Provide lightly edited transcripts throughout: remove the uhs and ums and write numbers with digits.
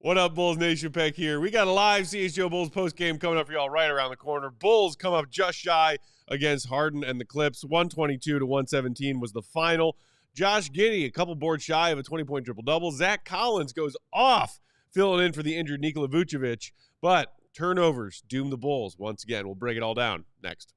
What up, Bulls Nation? Peck here. We got a live CHGO Bulls postgame coming up for y'all right around the corner. Bulls come up just shy against Harden and the Clips. 122-117 was the final. Josh Giddey, a couple boards shy of a 20-point triple-double. Zach Collins goes off, filling in for the injured Nikola Vucevic. But turnovers doom the Bulls once again. We'll break it all down next.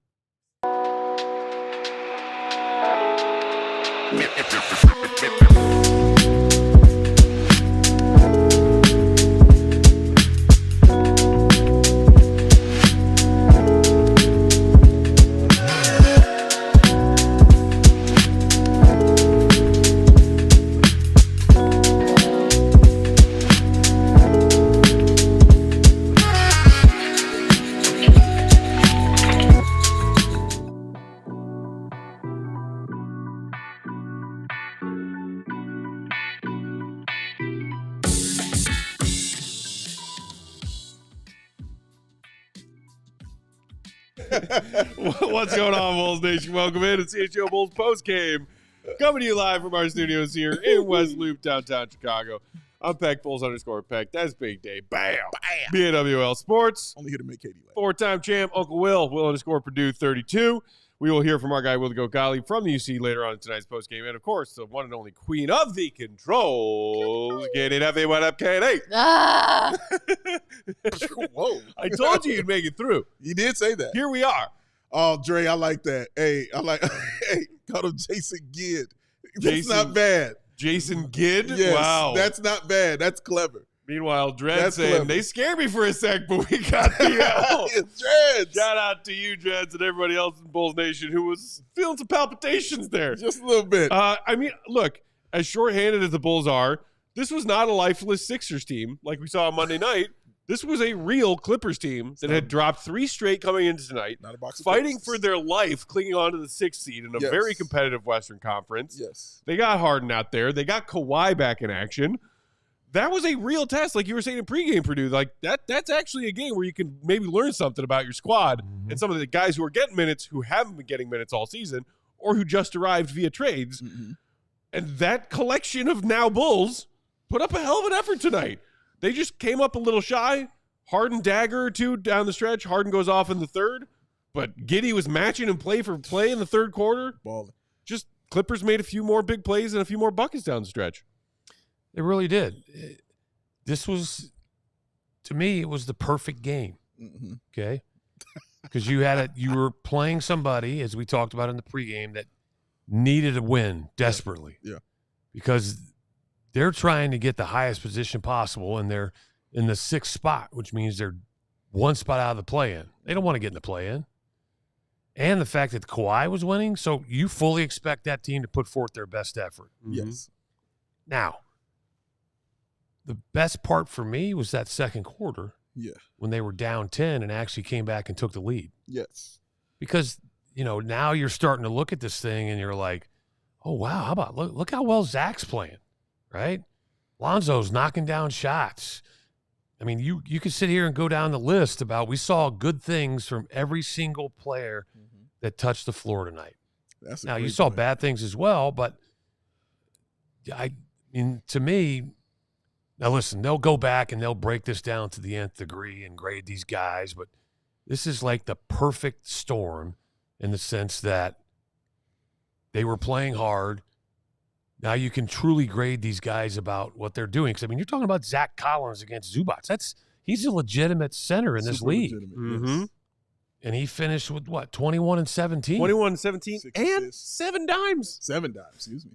What's going on, Bulls Nation? Welcome in to CHGO Bulls postgame. Coming to you live from our studios here in West Loop, downtown Chicago. I'm Peck, Bulls_Peck. That's Big Dave. Bam! Bam! BAWL Sports. Only here to make Katie laugh. Four-time champ, Uncle Will_Perdue 32. We will hear from our guy, Gottlieb, from the UC later on in tonight's postgame. And, of course, the one and only queen of the controls. Get it up, what up, Katie? Ah! Whoa. I told you you'd make it through. You did say that. Here we are. Oh, Dre, I like that. Hey, call him Jason Gidd. That's not bad. Jason Gidd? Yes, Wow. that's not bad. That's clever. Meanwhile, Dredd That's saying, clever. they scared me for a sec, but we got the It's Dreads. Shout out to you, Dreads, and everybody else in Bulls Nation who was feeling some palpitations there. Just a little bit. I mean, look, as shorthanded as the Bulls are, this was not a lifeless Sixers team like we saw on Monday night. This was a real Clippers team that had dropped 3 straight coming into tonight, Not a box of fighting Clippers. for their life, clinging on to the 6th seed in a Yes. very competitive Western Conference. Yes. They got Harden out there. They got Kawhi back in action. That was a real test, like you were saying in pregame, Purdue. Like that's actually a game where you can maybe learn something about your squad and some of the guys who are getting minutes who haven't been getting minutes all season or who just arrived via trades. And that collection of now Bulls put up a hell of an effort tonight. They just came up a little shy. Harden dagger or two down the stretch. Harden goes off in the third. But Giddey was matching and play for play in the third quarter. Balling. Just Clippers made a few more big plays and a few more buckets down the stretch. It really did. This was, to me, it was the perfect game. Okay, because you were playing somebody, as we talked about in the pregame, that needed a win desperately. Yeah. Because they're trying to get the highest position possible, and they're in the 6th spot, which means they're one spot out of the play-in. They don't want to get in the play-in. And the fact that Kawhi was winning, so you fully expect that team to put forth their best effort. Yes. Now, the best part for me was that second quarter when they were down 10 and actually came back and took the lead. Yes. Because, now you're starting to look at this thing and you're like, oh, wow, how about look how well Zach's playing, right? Lonzo's knocking down shots. I mean, you could sit here and go down the list about we saw good things from every single player that touched the floor tonight. Now, you saw bad things as well, but I mean, to me, now listen, they'll go back and they'll break this down to the nth degree and grade these guys, but this is like the perfect storm in the sense that they were playing hard. Now you can truly grade these guys about what they're doing. Because, I mean, you're talking about Zach Collins against Zubac. He's a legitimate center in this league. Yes. And he finished with, what, 21 and 17? 21 and 17 6 and assists. 7 dimes. 7 dimes, excuse me.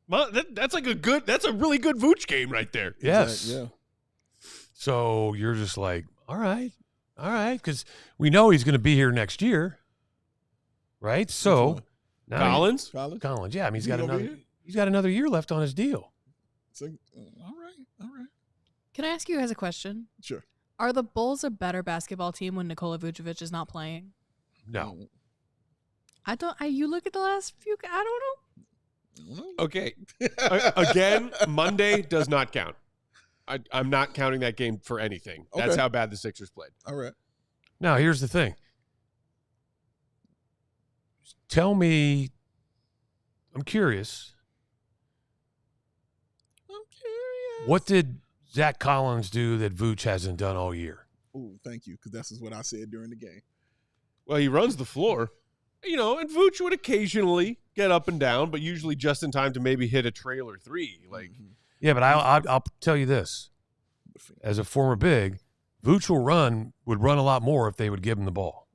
Well, that's a really good Vooch game right there. Yes. Yeah. So you're just like, all right, because we know he's going to be here next year, right? So now Collins? Collins, yeah. I mean, he's He got gonna be another. here? He's got another year left on his deal. It's like, all right. Can I ask you guys a question? Sure. Are the Bulls a better basketball team when Nikola Vucevic is not playing? No, You look at the last few. I don't know. Okay. Again, Monday does not count. I'm not counting that game for anything. That's Okay. how bad the Sixers played. All right. Now, here's the thing. Tell me, I'm curious. What did Zach Collins do that Vooch hasn't done all year? Ooh, thank you, because that's what I said during the game. Well, he runs the floor, and Vooch would occasionally get up and down, but usually just in time to maybe hit a trailer three. Yeah, but I'll tell you this. As a former big, Vooch would run a lot more if they would give him the ball.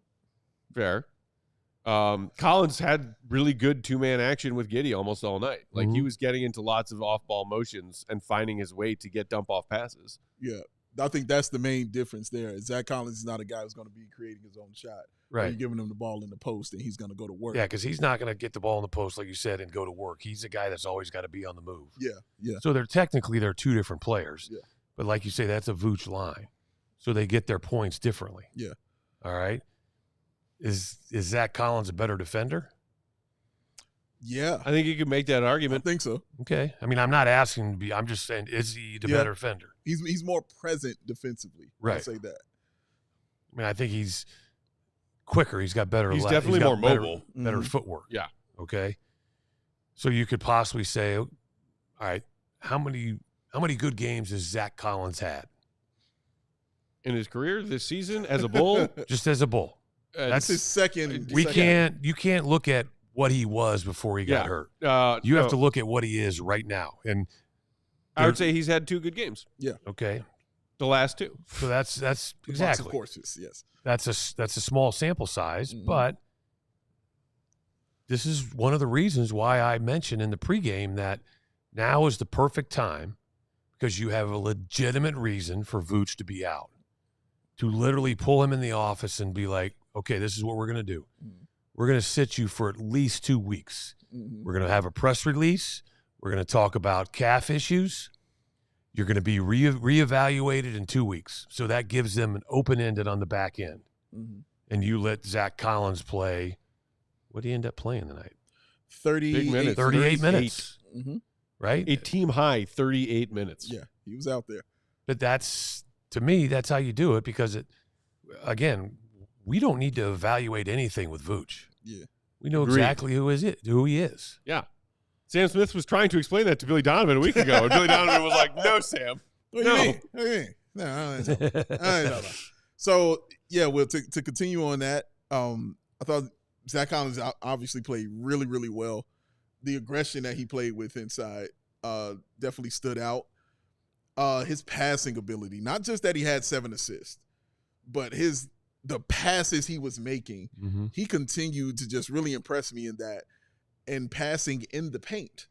Fair. Collins had really good two-man action with Giddey almost all night. He was getting into lots of off-ball motions and finding his way to get dump-off passes. Yeah, I think that's the main difference there. Zach Collins is not a guy who's going to be creating his own shot. Right. You're giving him the ball in the post, and he's going to go to work. Yeah, because he's not going to get the ball in the post, like you said, and go to work. He's a guy that's always got to be on the move. Yeah. So they're two different players. Yeah. But like you say, that's a Vooch line. So they get their points differently. Yeah. All right. Is Zach Collins a better defender? Yeah. I think you could make that I argument. think so. Okay. I mean, I'm not asking to be. I'm just saying, is he the better defender? He's more present defensively. Right. I'll say that. I mean, I think he's quicker. He's got better. He's definitely more mobile. Better footwork. Yeah. Okay. So you could possibly say, all right, how many good games has Zach Collins had In his career this season as a Bull? just as a Bull? That's his second. You can't look at what he was before he got hurt. You have to look at what he is right now. And I would say he's had two good games. Yeah. Okay. The last two. So that's exactly. Of course, yes. That's a small sample size, but this is one of the reasons why I mentioned in the pregame that now is the perfect time, because you have a legitimate reason for Vooch to be out, to literally pull him in the office and be like, okay, this is what we're going to do. We're going to sit you for at least 2 weeks. We're going to have a press release. We're going to talk about calf issues. You're going to be reevaluated in 2 weeks. So that gives them an open-ended on the back end. And you let Zach Collins play. What did he end up playing tonight? 38 minutes. 38 minutes. Right? A team-high 38 minutes. Yeah, he was out there. But to me, that's how you do it, because again, we don't need to evaluate anything with Vooch. Yeah. We know exactly who he is. Yeah. Sam Smith was trying to explain that to Billy Donovan a week ago, and Billy Donovan was like, no, Sam. What do you mean? No, no. So, yeah, well, to continue on that, I thought Zach Collins obviously played really, really well. The aggression that he played with inside definitely stood out. His passing ability, not just that he had 7 assists, but the passes he was making, he continued to just really impress me in that, and passing in the paint.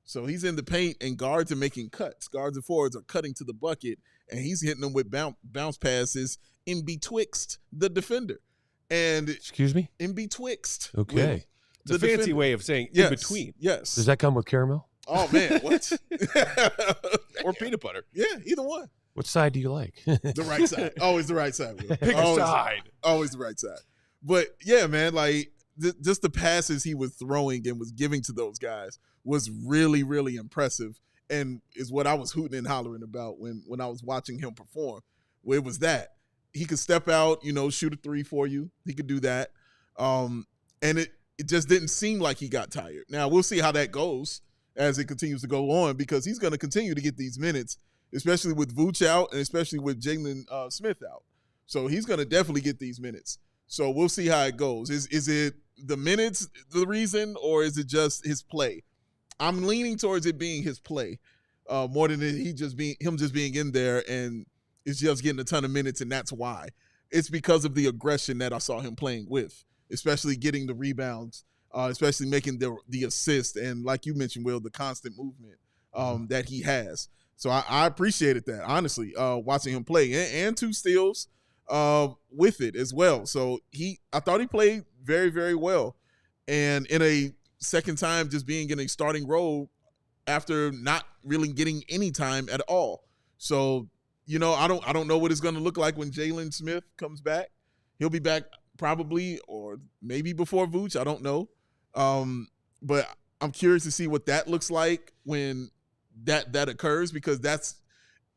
So he's in the paint, and guards are making cuts. Guards and forwards are cutting to the bucket, and he's hitting them with bounce passes in betwixt the defender. And excuse me? In betwixt. Okay. It's a fancy way of saying in between. Yes. Does that come with caramel? Oh, man. What? Or peanut butter. Yeah, either one. What side do you like? The right side. Always the right side. Pick a side. Always the right side. But, yeah, man, like, just the passes he was throwing and was giving to those guys was really, really impressive, and is what I was hooting and hollering about when I was watching him perform. Where it was that he could step out, shoot a 3 for you. He could do that. And it just didn't seem like he got tired. Now, we'll see how that goes as it continues to go on, because he's going to continue to get these minutes, especially with Vooch out and especially with Jalen Smith out. So he's going to definitely get these minutes. So we'll see how it goes. Is it the minutes the reason, or is it just his play? I'm leaning towards it being his play more than him just being in there and it's just getting a ton of minutes, and that's why. It's because of the aggression that I saw him playing with, especially getting the rebounds, especially making the assist, and like you mentioned, Will, the constant movement that he has. So I appreciated that, honestly, watching him play, and 2 steals with it as well. So I thought he played very, very well. And in a second time, just being in a starting role after not really getting any time at all. So, I don't know what it's going to look like when Jalen Smith comes back. He'll be back probably, or maybe before Vooch. I don't know. But I'm curious to see what that looks like when that occurs, because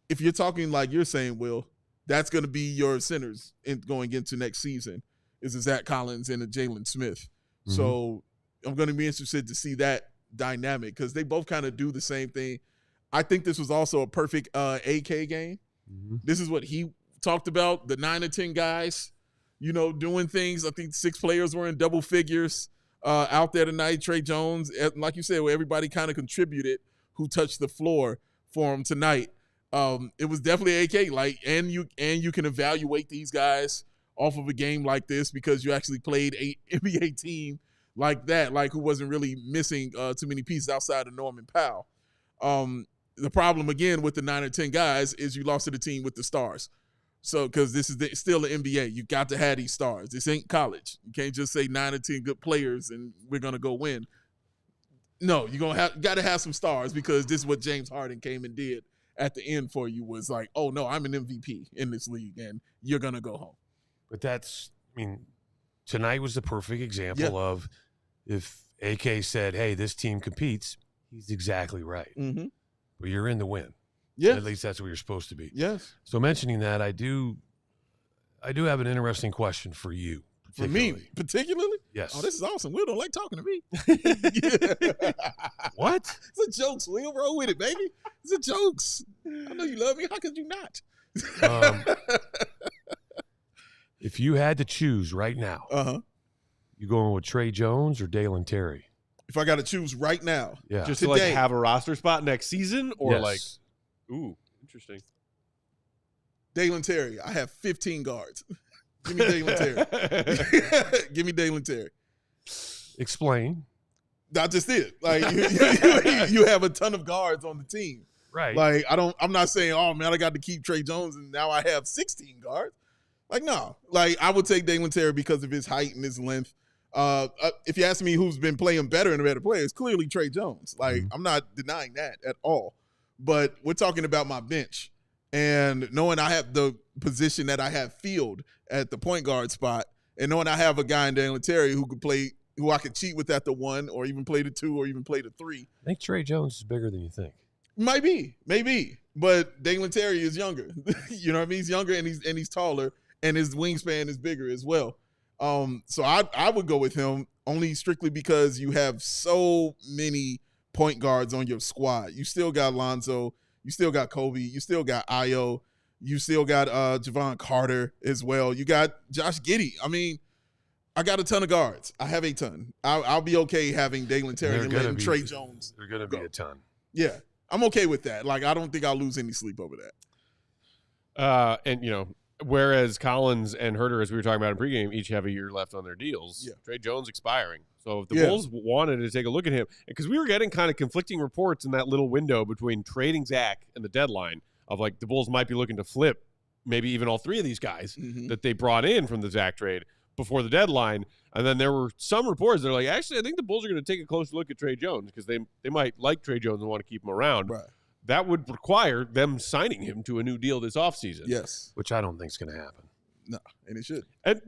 if you're talking like you're saying, Will, that's going to be your centers going into next season, is a Zach Collins and a Jalen Smith. So I'm going to be interested to see that dynamic, because they both kind of do the same thing. I think this was also a perfect AK game. Mm-hmm. This is what he talked about, the 9 or 10 guys, doing things. I think 6 players were in double figures out there tonight. Trey Jones, like you said, where everybody kind of contributed who touched the floor for him tonight. It was definitely AK, and you can evaluate these guys off of a game like this because you actually played a NBA team like that, who wasn't really missing too many pieces outside of Norman Powell. The problem, again, with the 9 or 10 guys is you lost to the team with the stars. So, because this is still the NBA, you got to have these stars. This ain't college. You can't just say 9 or 10 good players and we're going to go win. No, you're got to have some stars because this is what James Harden came and did at the end for you was like, oh, no, I'm an MVP in this league and you're going to go home. But tonight was the perfect example of if AK said, hey, this team competes, he's exactly right. Mm-hmm. But you're in the win. Yeah. At least that's where you're supposed to be. Yes. So mentioning that, I do have an interesting question for you. For me, particularly? Yes. Oh, this is awesome. Will don't like talking to me. What? It's a jokes. Will, roll with it, baby. It's a jokes. I know you love me. How could you not? If you had to choose right now, you going with Trey Jones or Dalen Terry? If I got to choose right now, just to have a roster spot next season, or ooh, interesting. Dalen Terry. I have 15 guards. Give me Dalen Terry. Give me Dalen Terry. Explain. Not just it. You have a ton of guards on the team. Right. I'm not saying, oh man, I got to keep Trey Jones and now I have 16 guards. No. I would take Dalen Terry because of his height and his length. If you ask me who's been playing better and a better player, it's clearly Trey Jones. I'm not denying that at all. But we're talking about my bench. And knowing I have the position that I have filled at the point guard spot, and knowing I have a guy in Dalen Terry who I could cheat with at the 1 or even play the 2 or even play the 3. I think Trey Jones is bigger than you think. Might be. But Dalen Terry is younger. You know what I mean? He's younger and he's taller, and his wingspan is bigger as well. So I would go with him only strictly because you have so many point guards on your squad. You still got Lonzo, you still got Coby, you still got Ayo, you still got Javon Carter as well. You got Josh Giddey. I got a ton of guards. I have a ton. I'll be okay having Dalen Terry and letting Trey Jones. They're going to be a ton. Yeah, I'm okay with that. I don't think I'll lose any sleep over that. And whereas Collins and Herter, as we were talking about in pregame, each have a year left on their deals. Yeah. Trey Jones expiring. So if the Bulls wanted to take a look at him, because we were getting kind of conflicting reports in that little window between trading Zach and the deadline of the Bulls might be looking to flip maybe even all 3 of these guys that they brought in from the Zach trade before the deadline. And then there were some reports that are actually, I think the Bulls are going to take a closer look at Trey Jones because they might like Trey Jones and want to keep him around. Right. That would require them signing him to a new deal this offseason. Yes. Which I don't think is going to happen. No, and it should. And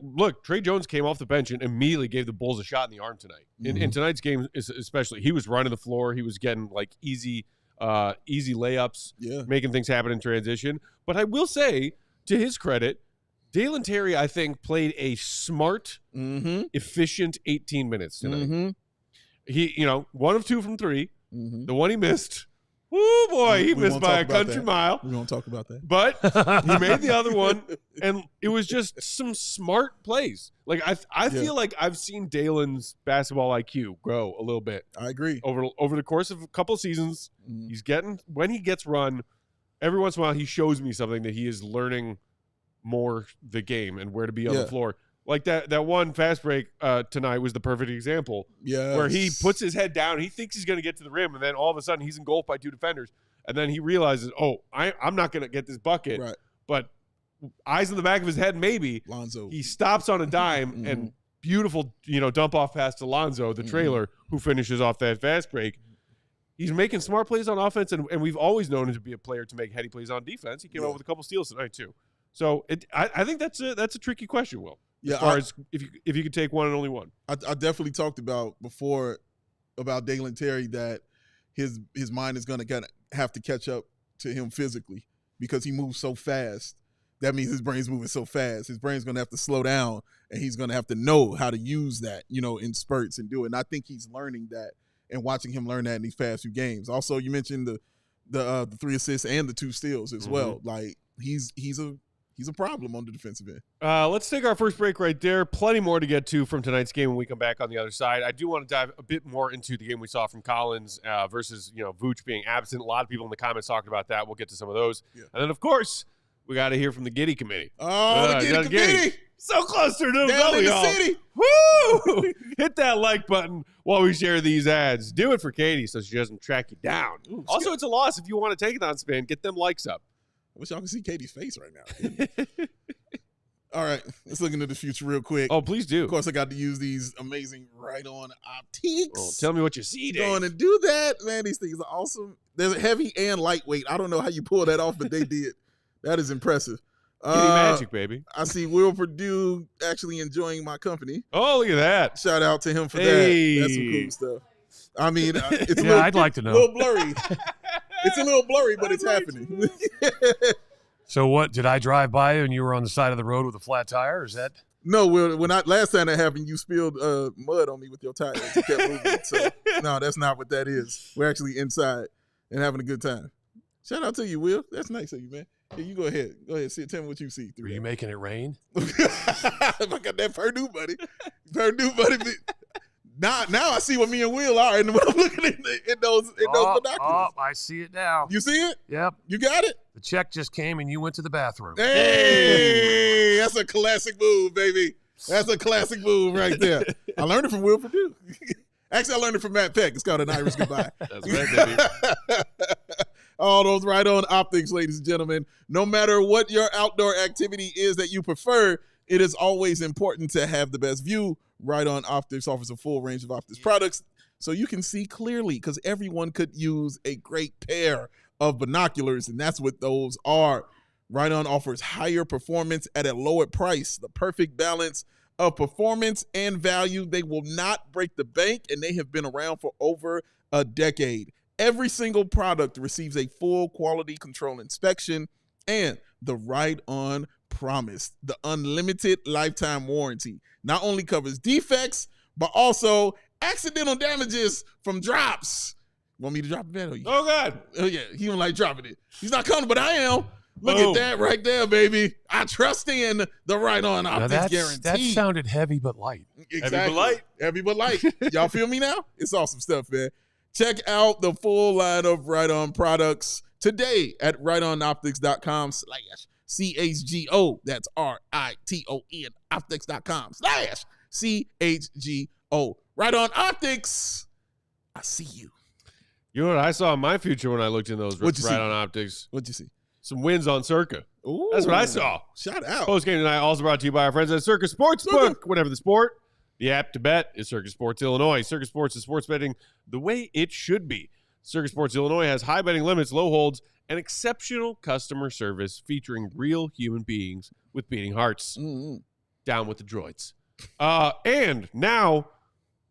look, Trey Jones came off the bench and immediately gave the Bulls a shot in the arm tonight. In tonight's game, especially, he was running the floor. He was getting easy layups, making things happen in transition. But I will say, to his credit, Dalen Terry, I think, played a smart, efficient 18 minutes tonight. He, 1 of 2 from 3. The one he missed. Woo, boy, he missed by a country mile. We won't talk about that. But he made the other one, and it was just some smart plays. I feel like I've seen Dalen's basketball IQ grow a little bit. I agree. Over the course of a couple seasons, he's getting, when he gets run, every once in a while he shows me something that he is learning more the game and where to be on the floor. That one fast break tonight was the perfect example. Yeah, where he puts his head down, he thinks he's going to get to the rim, and then all of a sudden he's engulfed by 2 defenders, and then he realizes, I'm not going to get this bucket. Right. But eyes in the back of his head, maybe Lonzo. He stops on a dime and beautiful, dump off pass to Lonzo, the trailer, who finishes off that fast break. He's making smart plays on offense, and we've always known him to be a player to make heady plays on defense. He came out with a couple steals tonight too. So I think that's a tricky question, Will. Yeah, as far as if you could take one and only one. I definitely talked about before about Dalen Terry that his mind is going to have to catch up to him physically because he moves so fast. That means his brain's moving so fast. His brain's going to have to slow down, and he's going to have to know how to use that, in spurts and do it. And I think he's learning that and watching him learn that in these past few games. Also, you mentioned the 3 assists and the 2 steals as well. Like he's a problem on the defensive end. Let's take our first break right there. Plenty more to get to from tonight's game when we come back on the other side. I do want to dive a bit more into the game we saw from Collins versus Vooch being absent. A lot of people in the comments talking about that. We'll get to some of those. Yeah. And then, of course, we got to hear from the Giddey committee. Oh, the Giddey committee. So close to them. Down in the city. Woo! Hit that like button while we share these ads. Do it for Katie so she doesn't track you down. Ooh, also, it's a loss if you want to take it on spin. Get them likes up. I wish y'all can see Katie's face right now. All right, let's look into the future real quick. Oh, please do. Of course, I got to use these amazing right-on optics. Oh, tell me what you see, Dave. Going and do that, man. These things are awesome. There's heavy and lightweight. I don't know how you pull that off, but they did. That is impressive. Magic, baby. I see Will Perdue actually enjoying my company. Oh, look at that. Shout out to him for that. That's some cool stuff. I mean, it's a little, I'd like to know. A little blurry. It's a little blurry, but it's happening. So what, did I drive by you and you were on the side of the road with a flat tire? Is that? No, Will, last time that happened, you spilled mud on me with your tires. You kept moving. So, no, that's not what that is. We're actually inside and having a good time. Shout out to you, Will. That's nice of you, man. Yeah, you go ahead. Go ahead. Tell me what you see. Were you making it rain? I got that Purdue buddy. Now I see what me and Will are, and when I'm looking in those binoculars. Oh, I see it now. You see it? Yep. You got it? The check just came, and you went to the bathroom. Hey, that's a classic move, baby. That's a classic move right there. I learned it from Will Perdue. Actually, I learned it from Matt Peck. It's called an Irish goodbye. That's right, baby. All those right-on optics, ladies and gentlemen. No matter what your outdoor activity is that you prefer, it is always important to have the best view. Right-on Optics offers a full range of optics products so you can see clearly, because everyone could use a great pair of binoculars, and that's what those are. Right-on offers higher performance at a lower price, the perfect balance of performance and value. They will not break the bank, and they have been around for over a decade. Every single product receives a full quality control inspection and the Right-On Promise, the unlimited lifetime warranty. Not only covers defects, but also accidental damages from drops. Want me to drop it, man? Oh, God. Oh, yeah. He don't like dropping it. He's not coming, but I am. Look at that right there, baby. I trust in the Right-On Optics guarantee. That sounded heavy but light. Exactly. Heavy but light. Heavy but light. Y'all feel me now? It's awesome stuff, man. Check out the full line of Right-On products today at rightonoptics.com/CHGO. That's RITON optics.com/CHGO. Right-On Optics. I see you. You know what I saw in my future when I looked in those Right-On Optics? What'd you see? Some wins on Circa. Ooh, that's what I saw. Shout out. Postgame tonight also brought to you by our friends at Circa Sportsbook. Whatever the sport, the app to bet is Circa Sports Illinois. Circa Sports is sports betting the way it should be. Circa Sports Illinois has high betting limits, low holds, and exceptional customer service featuring real human beings with beating hearts. Mm-hmm. Down with the droids. And now,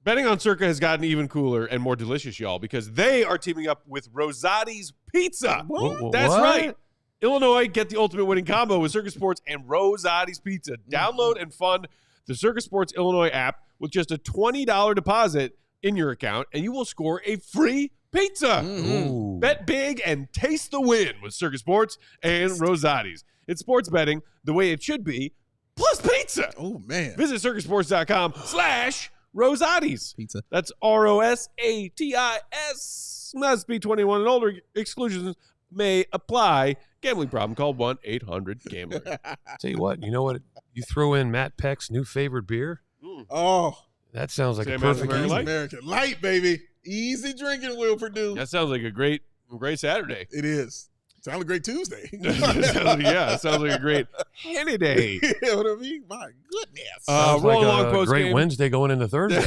betting on Circa has gotten even cooler and more delicious, y'all, because they are teaming up with Rosati's Pizza. What? That's right. Illinois, get the ultimate winning combo with Circa Sports and Rosati's Pizza. Download and fund the Circa Sports Illinois app with just a $20 deposit in your account, and you will score a free pizza. Mm-hmm. Bet big and taste the win with Circa Sports and Rosati's. It's sports betting the way it should be, plus pizza. Oh, man. Visit circusports.com/Rosati's. Pizza. That's ROSATIS. Must be 21 and older. Exclusions may apply. Gambling problem, call 1-800-GAMBLER. Tell you what, you throw in Matt Peck's new favorite beer. Oh. That sounds like Say a perfect American evening. Light? American Light, baby. Easy drinking, Will Perdue. That sounds like a great Saturday. It is. Sounds like a great Tuesday. It sounds like a great Henny Day. You know what I mean? My goodness. Sounds roll like along a post great game. Wednesday going into Thursday.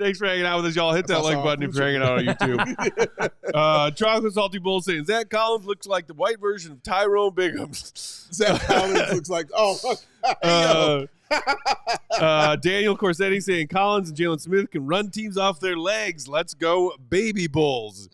Thanks for hanging out with us, y'all. Hit that like button if you're hanging out on YouTube. Chocolate Salty Bull saying Zach Collins looks like the white version of Tyrone Biggums. Zach Collins looks like, Daniel Corsetti saying Collins and Jalen Smith can run teams off their legs. Let's go, baby Bulls.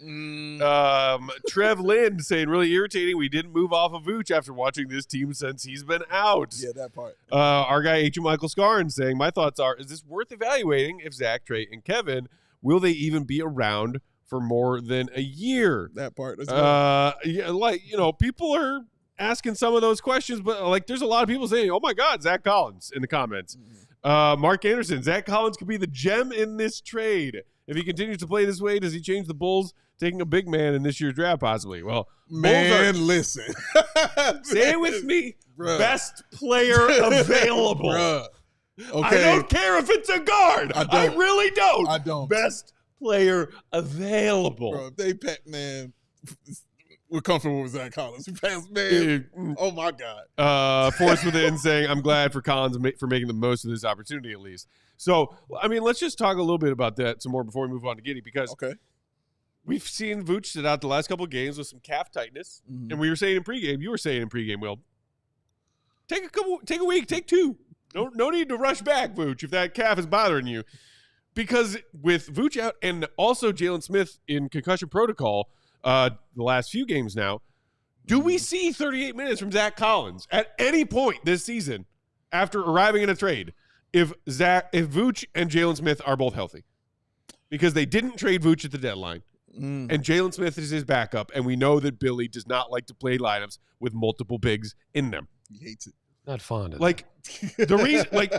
Trev Lind saying really irritating. We didn't move off of Vooch after watching this team since he's been out. Yeah, that part. Our guy H. Michael Scarn saying my thoughts are: is this worth evaluating? If Zach, Trey, and Kevin will they even be around for more than a year. That part as well. Yeah, like, people are asking some of those questions, but like there's a lot of people saying, oh my God, Zach Collins in the comments. Mark Anderson, Zach Collins could be the gem in this trade. If he continues to play this way, does he change the Bulls taking a big man in this year's draft possibly? Well, listen. Say it with me. Bruh. Best player available. Bruh. Okay. I don't care if it's a guard. I really don't. I don't. Best player available. Bro, if they pack, man, we're comfortable with Zach Collins. We passed, man. Oh, my God. Force within saying, I'm glad for Collins for making the most of this opportunity at least. So, I mean, let's just talk a little bit about that some more before we move on to Giddey, because we've seen Vooch sit out the last couple of games with some calf tightness. And we were saying in pregame, you were saying in pregame, Will, take a week, take 2. No need to rush back, Vooch, if that calf is bothering you. Because with Vooch out and also Jalen Smith in concussion protocol the last few games now, do we see 38 minutes from Zach Collins at any point this season after arriving in a trade if Vooch and Jalen Smith are both healthy? Because they didn't trade Vooch at the deadline, and Jalen Smith is his backup, and we know that Billy does not like to play lineups with multiple bigs in them. He hates it. Not fond of like the reason, like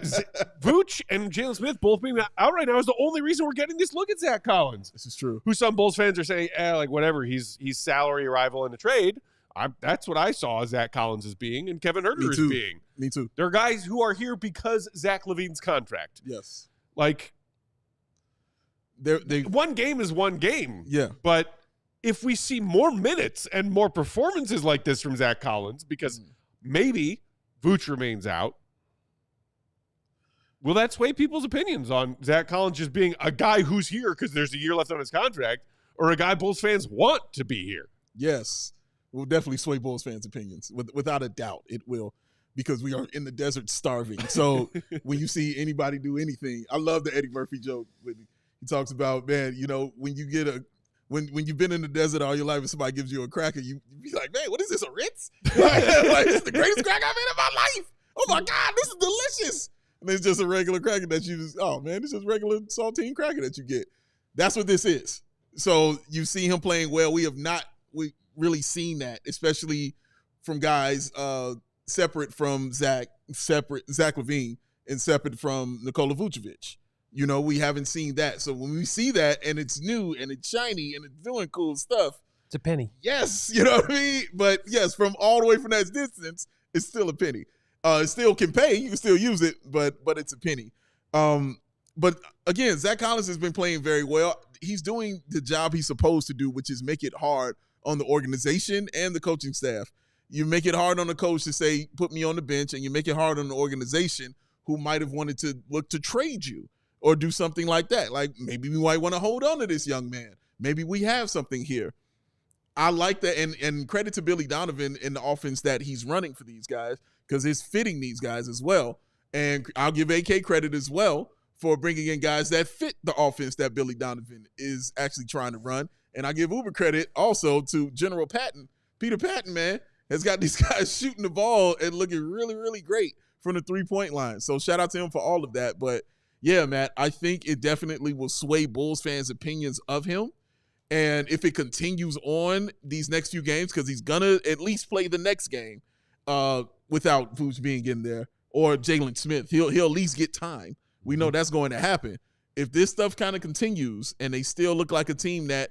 Vooch and Jalen Smith both being out right now is the only reason we're getting this look at Zach Collins. This is true. Who some Bulls fans are saying, like whatever, he's salary arrival in the trade. That's what I saw Zach Collins as being, and Kevin Huerter as being. Me too. There are guys who are here because Zach LaVine's contract. Yes. Like, they one game is one game. Yeah. But if we see more minutes and more performances like this from Zach Collins, because maybe Vooch remains out, will that sway people's opinions on Zach Collins just being a guy who's here because there's a year left on his contract, or a guy Bulls fans want to be here? Yes. Will definitely sway Bulls fans' opinions. Without a doubt, it will, because we are in the desert starving. So when you see anybody do anything, I love the Eddie Murphy joke. He talks about, man, when you get when you've been in the desert all your life and somebody gives you a cracker, you be like, man, what is this, a Ritz? Like, this is the greatest cracker I've had in my life. Oh, my God, this is delicious. And it's just a regular cracker that you just, oh, man, it's just regular saltine cracker that you get. That's what this is. So you see him playing well. We really seen that, especially from guys separate from Zach LaVine and separate from Nikola Vucevic. We haven't seen that. So when we see that and it's new and it's shiny and it's doing cool stuff, It's a penny. yes, you know what I mean? But yes, from all the way from that distance, it's still a penny. It still can pay. You can still use it, but it's a penny. But again, Zach Collins has been playing very well. He's doing the job he's supposed to do, which is make it hard on the organization and the coaching staff. You make it hard on the coach to say, put me on the bench, and you make it hard on the organization who might have wanted to look to trade you or do something like that. Like, maybe we might want to hold on to this young man. Maybe we have something here. I like that, and credit to Billy Donovan in the offense that he's running for these guys, because it's fitting these guys as well. And I'll give AK credit as well for bringing in guys that fit the offense that Billy Donovan is actually trying to run. And I give Uber credit also to General Patton. Peter Patton, man, has got these guys shooting the ball and looking really, really great from the three-point line. So shout out to him for all of that. But yeah, Matt, I think it definitely will sway Bulls fans' opinions of him. And if it continues on these next few games, because he's going to at least play the next game without Vooch being in there, or Jalen Smith, he'll at least get time. We know that's going to happen. If this stuff kind of continues and they still look like a team that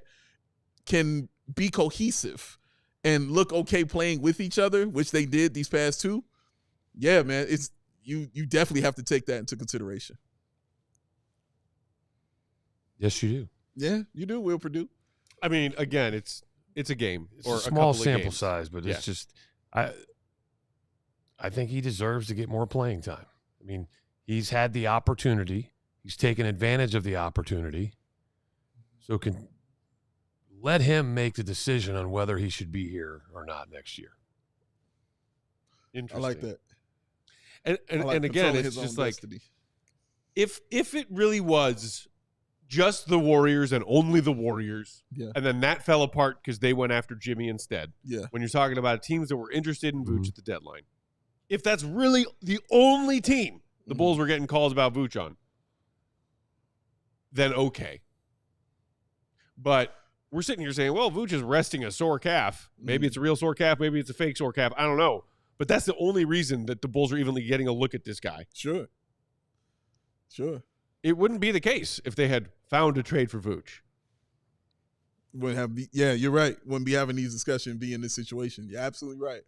can be cohesive and look okay playing with each other, which they did these past two, yeah, man, it's you definitely have to take that into consideration. Yes, you do. Yeah, you do, Will Perdue. I mean, again, it's a game. It's or a small couple of sample games. size, but it's just I think he deserves to get more playing time. I mean, he's had the opportunity. He's taken advantage of the opportunity. So can let him make the decision on whether he should be here or not next year. Interesting. I like that. And again, it's just like, if it really was just the Warriors and only the Warriors, and then that fell apart because they went after Jimmy instead. Yeah. When you're talking about teams that were interested in Vooch at the deadline, if that's really the only team the Bulls were getting calls about Vooch on, then okay. But we're sitting here saying, well, Vooch is resting a sore calf. Maybe it's a real sore calf. Maybe it's a fake sore calf. I don't know. But that's the only reason that the Bulls are even getting a look at this guy. Sure. It wouldn't be the case if they had found a trade for Vooch. Yeah, you're right. Wouldn't be having these discussions, be in this situation. You're absolutely right.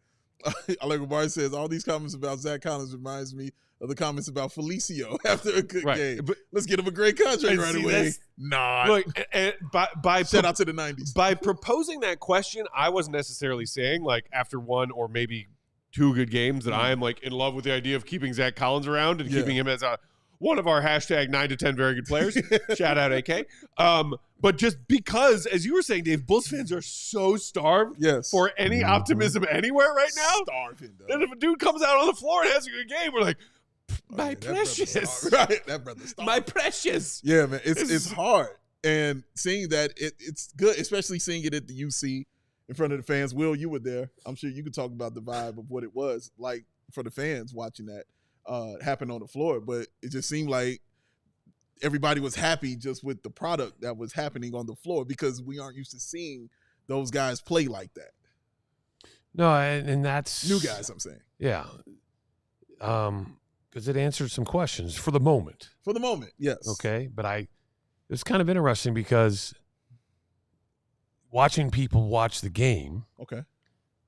I like what Barry says. All these comments about Zach Collins reminds me of the comments about Felicio after a good game. But let's get him a great contract right away. Nah. Look, and by shout out to the 90s. By proposing that question, I wasn't necessarily saying like after one or maybe two good games that I am like in love with the idea of keeping Zach Collins around and keeping him as one of our hashtag 9 to 10 very good players. Shout out AK. But just because, as you were saying, Dave, Bulls fans are so starved for any optimism anywhere right now. Starving, though. And if a dude comes out on the floor and has a good game, we're like, my precious. Right, that brother starved. My precious. Yeah, man, it's hard. And seeing that, it's good, especially seeing it at the UC in front of the fans. Will, you were there. I'm sure you could talk about the vibe of what it was like for the fans watching that happen on the floor. But it just seemed like everybody was happy just with the product that was happening on the floor because we aren't used to seeing those guys play like that. No, and that's new guys, I'm saying. Yeah. Because it answered some questions for the moment. For the moment, yes. Okay, but it's kind of interesting because watching people watch the game. Okay.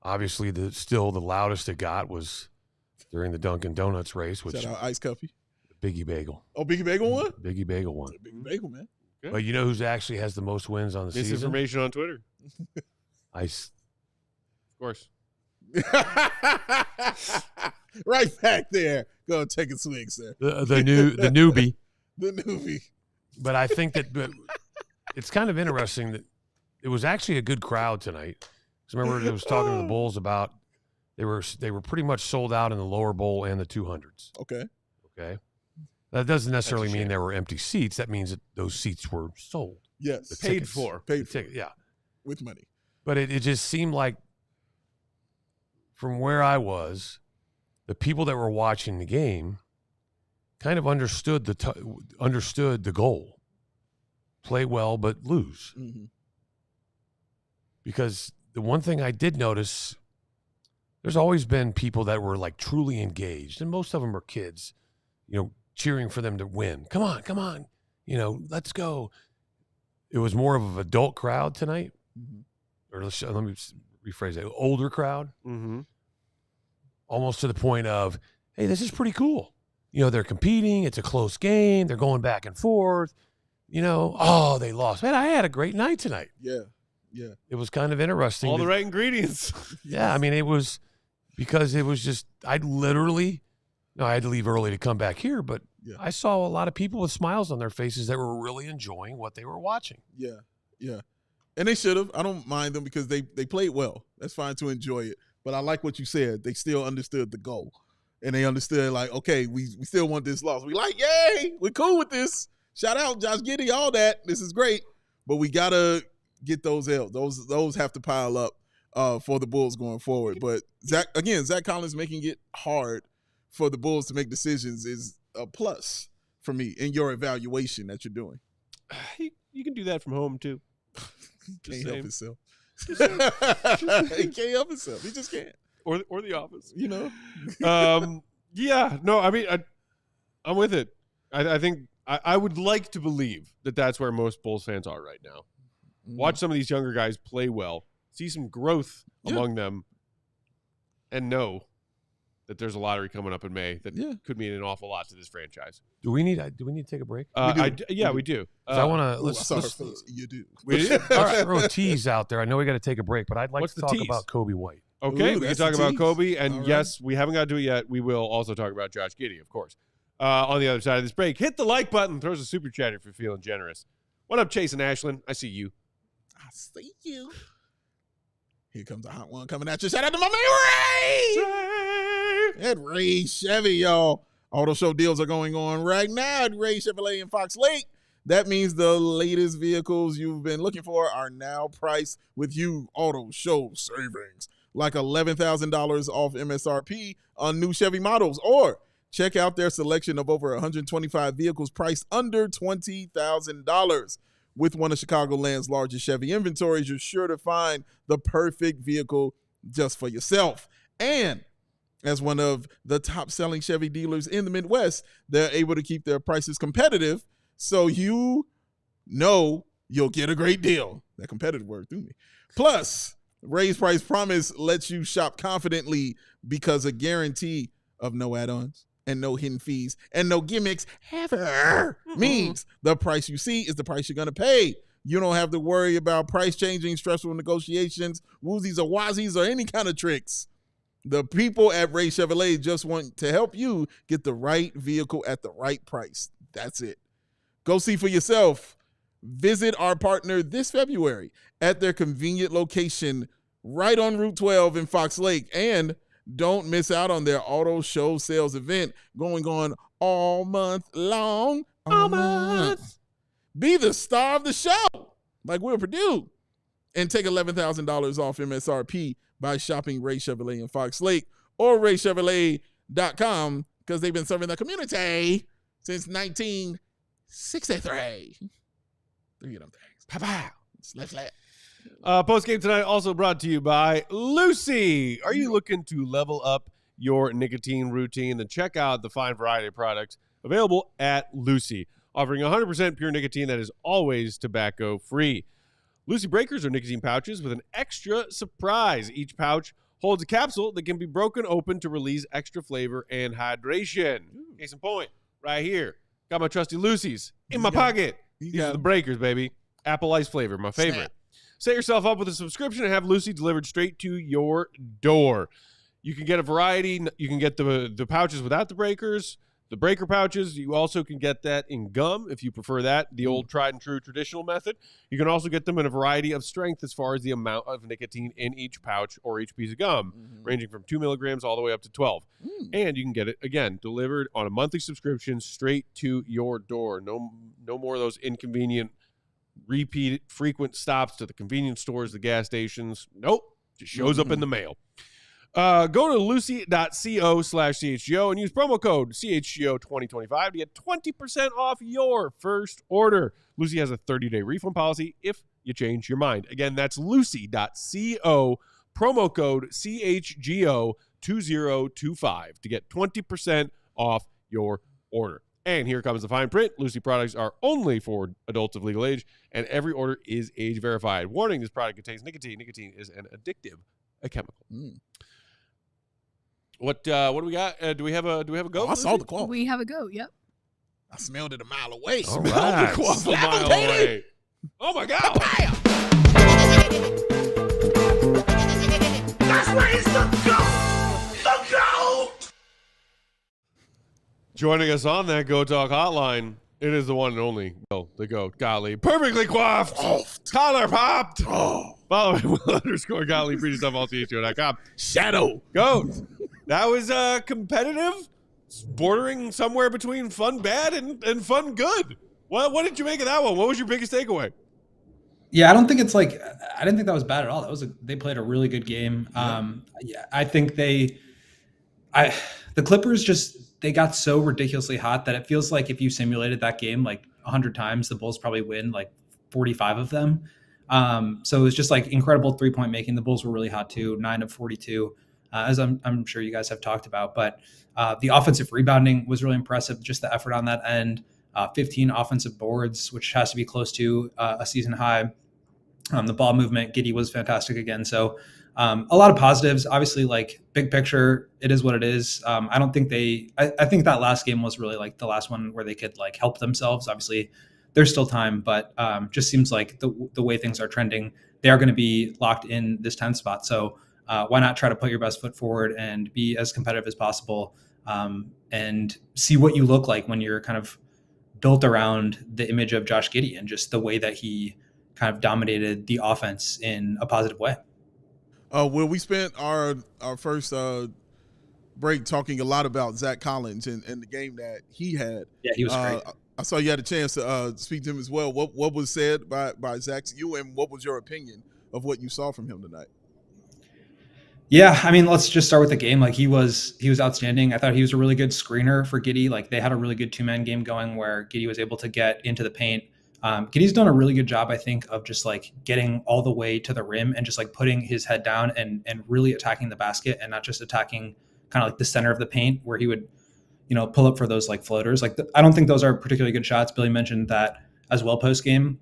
Obviously, still the loudest it got was during the Dunkin' Donuts race, which shout out Ice Cuffy. Biggie Bagel. Oh, Biggie Bagel won? Biggie Bagel won. Biggie Bagel, man. Okay. But you know who's actually has the most wins on the season? Misinformation on Twitter. Ice. Of course. Right back there. Go take a swing, sir. The newbie. The newbie. But I think that it's kind of interesting that it was actually a good crowd tonight. Because remember, I was talking to the Bulls about they were pretty much sold out in the lower bowl and the 200s. Okay. That doesn't necessarily mean there were empty seats. That means that those seats were sold. Yes. Paid for. Yeah. With money. But it just seemed like from where I was, the people that were watching the game kind of understood the goal. Play well, but lose. Mm-hmm. Because the one thing I did notice, there's always been people that were like truly engaged, and most of them are kids, cheering for them to win. Come on, let's go. It was more of an adult crowd tonight, or let me rephrase it, older crowd, almost to the point of, hey, this is pretty cool. They're competing. It's a close game. They're going back and forth. Oh, they lost. Man, I had a great night tonight. Yeah. It was kind of interesting. All the right ingredients. Yeah, I mean, it was because it was just I had to leave early to come back here, but I saw a lot of people with smiles on their faces that were really enjoying what they were watching. Yeah. And they should have. I don't mind them because they played well. That's fine to enjoy it. But I like what you said. They still understood the goal. And they understood, like, okay, we still want this loss. We like, yay, we're cool with this. Shout out Josh Giddey, all that. This is great. But we got to get those L's. Those have to pile up for the Bulls going forward. But, Zach Collins making it hard for the Bulls to make decisions is a plus for me in your evaluation that you're doing. You can do that from home, too. He can't help himself. He can't help himself. He just can't. Or the office. Yeah. No, I mean, I'm with it. I think I would like to believe that that's where most Bulls fans are right now. Watch some of these younger guys play well, see some growth among them, and know that there's a lottery coming up in May that could mean an awful lot to this franchise. Do we need to take a break? We do. I want to. You do. We do. All right, throw a tease out there. I know we got to take a break, but I'd like to talk tease? about Coby White. Okay, Ooh, we can talk about Coby, and right. yes, we haven't got to it yet. We will also talk about Josh Giddey, of course. On the other side of this break, hit the like button. Throws a super chat if you're feeling generous. What up, Chase and Ashlyn? I see you. I see you. Here comes a hot one coming at you. Shout out to my man Ray. At Ray Chevy, y'all. Auto show deals are going on right now at Ray Chevrolet in Fox Lake. That means the latest vehicles you've been looking for are now priced with you auto show savings, like $11,000 off MSRP on new Chevy models, or check out their selection of over 125 vehicles priced under $20,000. With one of Chicagoland's largest Chevy inventories, you're sure to find the perfect vehicle just for yourself. And as one of the top-selling Chevy dealers in the Midwest, they're able to keep their prices competitive, so you know you'll get a great deal. That competitive word threw me. Plus, Raised Price Promise lets you shop confidently because a guarantee of no add-ons and no hidden fees and no gimmicks ever means the price you see is the price you're going to pay. You don't have to worry about price changing, stressful negotiations, woozies or wazies, or any kind of tricks. The people at Ray Chevrolet just want to help you get the right vehicle at the right price. That's it. Go see for yourself. Visit our partner this February at their convenient location right on Route 12 in Fox Lake. And don't miss out on their auto show sales event going on all month long. All month. Be the star of the show, like Will Perdue, and take $11,000 off MSRP by shopping Ray Chevrolet in Fox Lake or raychevrolet.com because they've been serving the community since 1963. Three of them things. Pow-pow. Slap, slap. Postgame tonight also brought to you by Lucy. Are you looking to level up your nicotine routine? Then check out the fine variety of products available at Lucy, offering 100% pure nicotine that is always tobacco-free. Lucy Breakers are nicotine pouches with an extra surprise. Each pouch holds a capsule that can be broken open to release extra flavor and hydration. Case in point, right here. Got my trusty Lucy's in my pocket. These are the Breakers, baby. Apple ice flavor, my favorite. Snap. Set yourself up with a subscription and have Lucy delivered straight to your door. You can get a variety. You can get the pouches without the breakers, the breaker pouches. You also can get that in gum if you prefer that, the old tried and true traditional method. You can also get them in a variety of strength as far as the amount of nicotine in each pouch or each piece of gum, ranging from 2 milligrams all the way up to 12. And you can get it, again, delivered on a monthly subscription straight to your door. No more of those inconvenient, repeat, frequent stops to the convenience stores, the gas stations. Nope. Just shows up in the mail. Go to lucy.co/CHGO and use promo code CHGO2025 to get 20% off your first order. Lucy has a 30-day refund policy if you change your mind. Again, that's lucy.co, promo code CHGO2025 to get 20% off your order. And here comes the fine print. Lucy products are only for adults of legal age, and every order is age verified. Warning, this product contains nicotine. Nicotine is an addictive chemical. What do we got? Do we have a goat? Oh, I saw the quaff. We have a goat. Yep. I smelled it a mile away. All Smelled right. the quaff a Slap mile him, away. Katie. Oh, my God. That's where it's the goat! The goat! Joining us on that Go Talk hotline, it is the one and only, the GOAT, Gottlieb. Perfectly coiffed. Collar popped. Follow me, Will_Gottlieb. Free stuff, ALLCITY.com. Shadow. GOAT. That was competitive, bordering somewhere between fun bad and fun good. What did you make of that one? What was your biggest takeaway? Yeah, I don't think it's like, I didn't think that was bad at all. They played a really good game. I think the Clippers they got so ridiculously hot that it feels like if you simulated that game like 100 times, the Bulls probably win like 45 of them. So it was just like incredible 3-point making. The Bulls were really hot too, 9 of 42, as I'm sure you guys have talked about. But the offensive rebounding was really impressive, just the effort on that end. 15 offensive boards, which has to be close to a season high. The ball movement, Giddey was fantastic again. So a lot of positives. Obviously, like big picture, it is what it is. I don't think I think that last game was really like the last one where they could like help themselves. Obviously, there's still time, but just seems like the way things are trending, they are going to be locked in this 10th spot. So why not try to put your best foot forward and be as competitive as possible and see what you look like when you're kind of built around the image of Josh Giddey and just the way that he kind of dominated the offense in a positive way. Well, we spent our first break talking a lot about Zach Collins and the game that he had. Yeah, he was great. I saw you had a chance to speak to him as well. What was said by Zach to you, and what was your opinion of what you saw from him tonight? Yeah, I mean, let's just start with the game. Like he was outstanding. I thought he was a really good screener for Giddey. Like they had a really good 2-man game going where Giddey was able to get into the paint, Giddey's done a really good job, I think, of just like getting all the way to the rim and just like putting his head down and really attacking the basket and not just attacking kind of like the center of the paint where he would, pull up for those like floaters. Like I don't think those are particularly good shots. Billy mentioned that as well post game.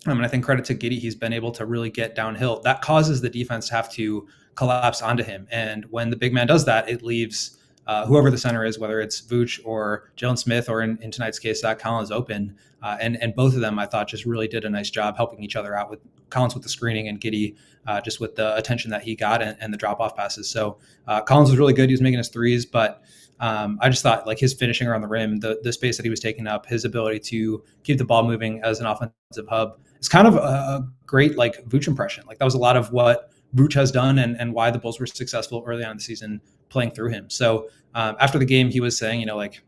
And I think credit to Giddey, he's been able to really get downhill. That causes the defense to have to collapse onto him. And when the big man does that, it leaves whoever the center is, whether it's Vooch or Jalen Smith, or in tonight's case, Zach Collins open. And both of them, I thought, just really did a nice job helping each other out, with Collins with the screening and Giddey just with the attention that he got and the drop-off passes. So Collins was really good. He was making his threes, but I just thought like his finishing around the rim, the space that he was taking up, his ability to keep the ball moving as an offensive hub, it's kind of a great like Vooch impression. Like that was a lot of what Vooch has done and why the Bulls were successful early on in the season playing through him. So after the game, he was saying, like,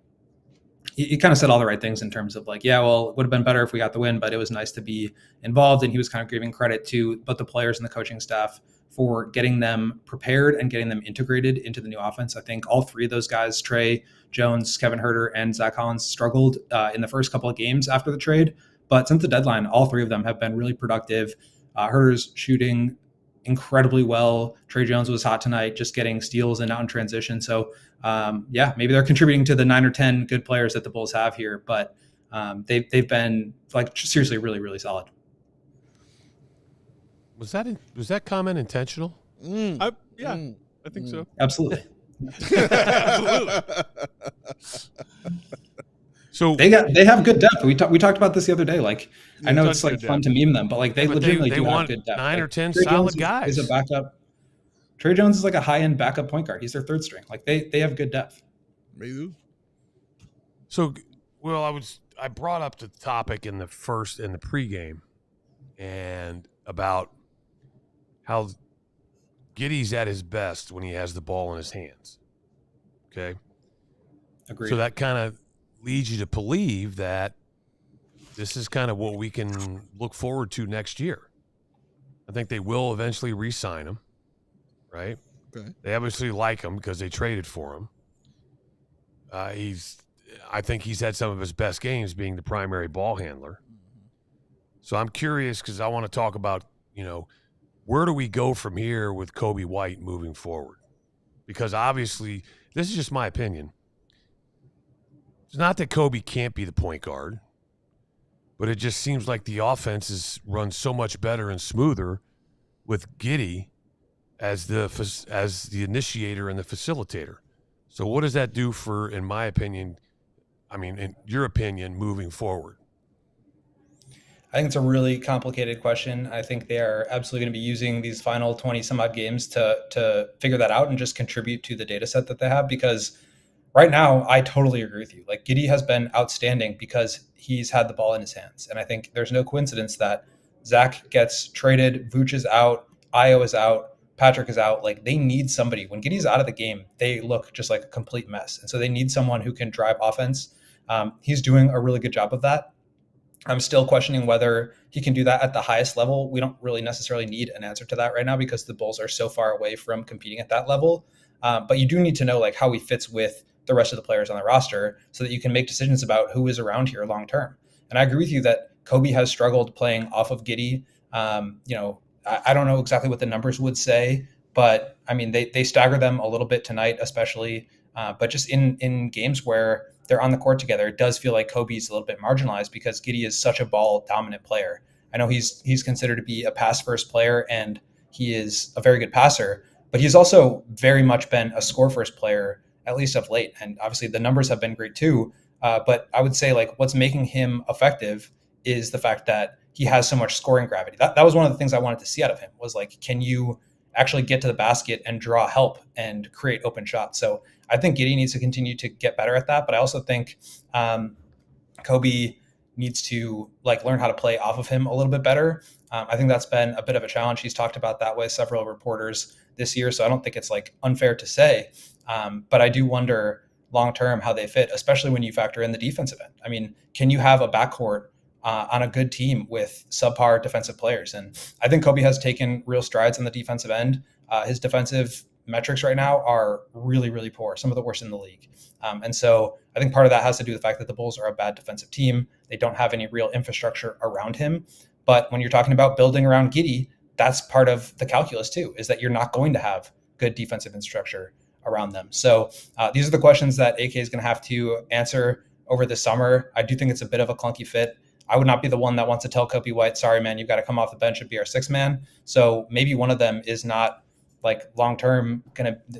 he kind of said all the right things in terms of like, yeah, well, it would have been better if we got the win, but it was nice to be involved. And he was kind of giving credit to both the players and the coaching staff for getting them prepared and getting them integrated into the new offense. I think all three of those guys, Trey Jones, Kevin Huerter, and Zach Collins, struggled in the first couple of games after the trade. But since the deadline, all three of them have been really productive. Huerter's shooting incredibly well. Trey Jones was hot tonight, just getting steals and out in transition. So maybe they're contributing to the 9 or 10 good players that the Bulls have here, but they've been like seriously really, really solid. Was that comment intentional? I think so. Absolutely. Absolutely. So they have good depth. We talked about this the other day. Like I know it's like fun to meme them, but like they legitimately do have good depth. 9 or 10 Trey solid Jones guys. Is a backup. Trey Jones is like a high-end backup point guard. He's their third string. Like they have good depth. Maybe. So, I brought up the topic in the pregame and about how Giddey's at his best when he has the ball in his hands. Okay. Agreed. So that kind of leads you to believe that this is kind of what we can look forward to next year. I think they will eventually re-sign him, right? Okay. They obviously like him because they traded for him. I think he's had some of his best games being the primary ball handler. So I'm curious because I want to talk about, where do we go from here with Coby White moving forward? Because obviously, this is just my opinion. It's not that Coby can't be the point guard, but it just seems like the offense is run so much better and smoother with Giddey as the initiator and the facilitator. So what does that do for, in my opinion, in your opinion, moving forward? I think it's a really complicated question. I think they are absolutely going to be using these final 20 some odd games to figure that out and just contribute to the data set that they have, because right now I totally agree with you. Like Giddey has been outstanding because he's had the ball in his hands. And I think there's no coincidence that Zach gets traded, Vooch is out, Io is out, Patrick is out. Like they need somebody. When Giddey's out of the game, they look just like a complete mess. And so they need someone who can drive offense. He's doing a really good job of that. I'm still questioning whether he can do that at the highest level. We don't really necessarily need an answer to that right now because the Bulls are so far away from competing at that level. But you do need to know like how he fits with the rest of the players on the roster so that you can make decisions about who is around here long term. And I agree with you that Coby has struggled playing off of Giddey. I don't know exactly what the numbers would say, but I mean, they stagger them a little bit tonight, especially, but just in games where they're on the court together, it does feel like Coby's a little bit marginalized because Giddey is such a ball dominant player. I know he's considered to be a pass first player and he is a very good passer, but he's also very much been a score first player, at least of late. And obviously the numbers have been great too. But I would say like what's making him effective is the fact that he has so much scoring gravity. That was one of the things I wanted to see out of him was like, can you actually get to the basket and draw help and create open shots? So I think Giddey needs to continue to get better at that. But I also think Coby needs to like learn how to play off of him a little bit better. I think that's been a bit of a challenge. He's talked about that with several reporters this year. So I don't think it's like unfair to say, but I do wonder long-term how they fit, especially when you factor in the defensive end. I mean, can you have a backcourt on a good team with subpar defensive players? And I think Coby has taken real strides on the defensive end. His defensive metrics right now are really, really poor, some of the worst in the league. And so I think part of that has to do with the fact that the Bulls are a bad defensive team. They don't have any real infrastructure around him. But when you're talking about building around Giddey, that's part of the calculus too, is that you're not going to have good defensive infrastructure around them. So these are the questions that AK is going to have to answer over the summer. I do think it's a bit of a clunky fit. I would not be the one that wants to tell Coby White, sorry, man, you've got to come off the bench and be our sixth man. So maybe one of them is not like long-term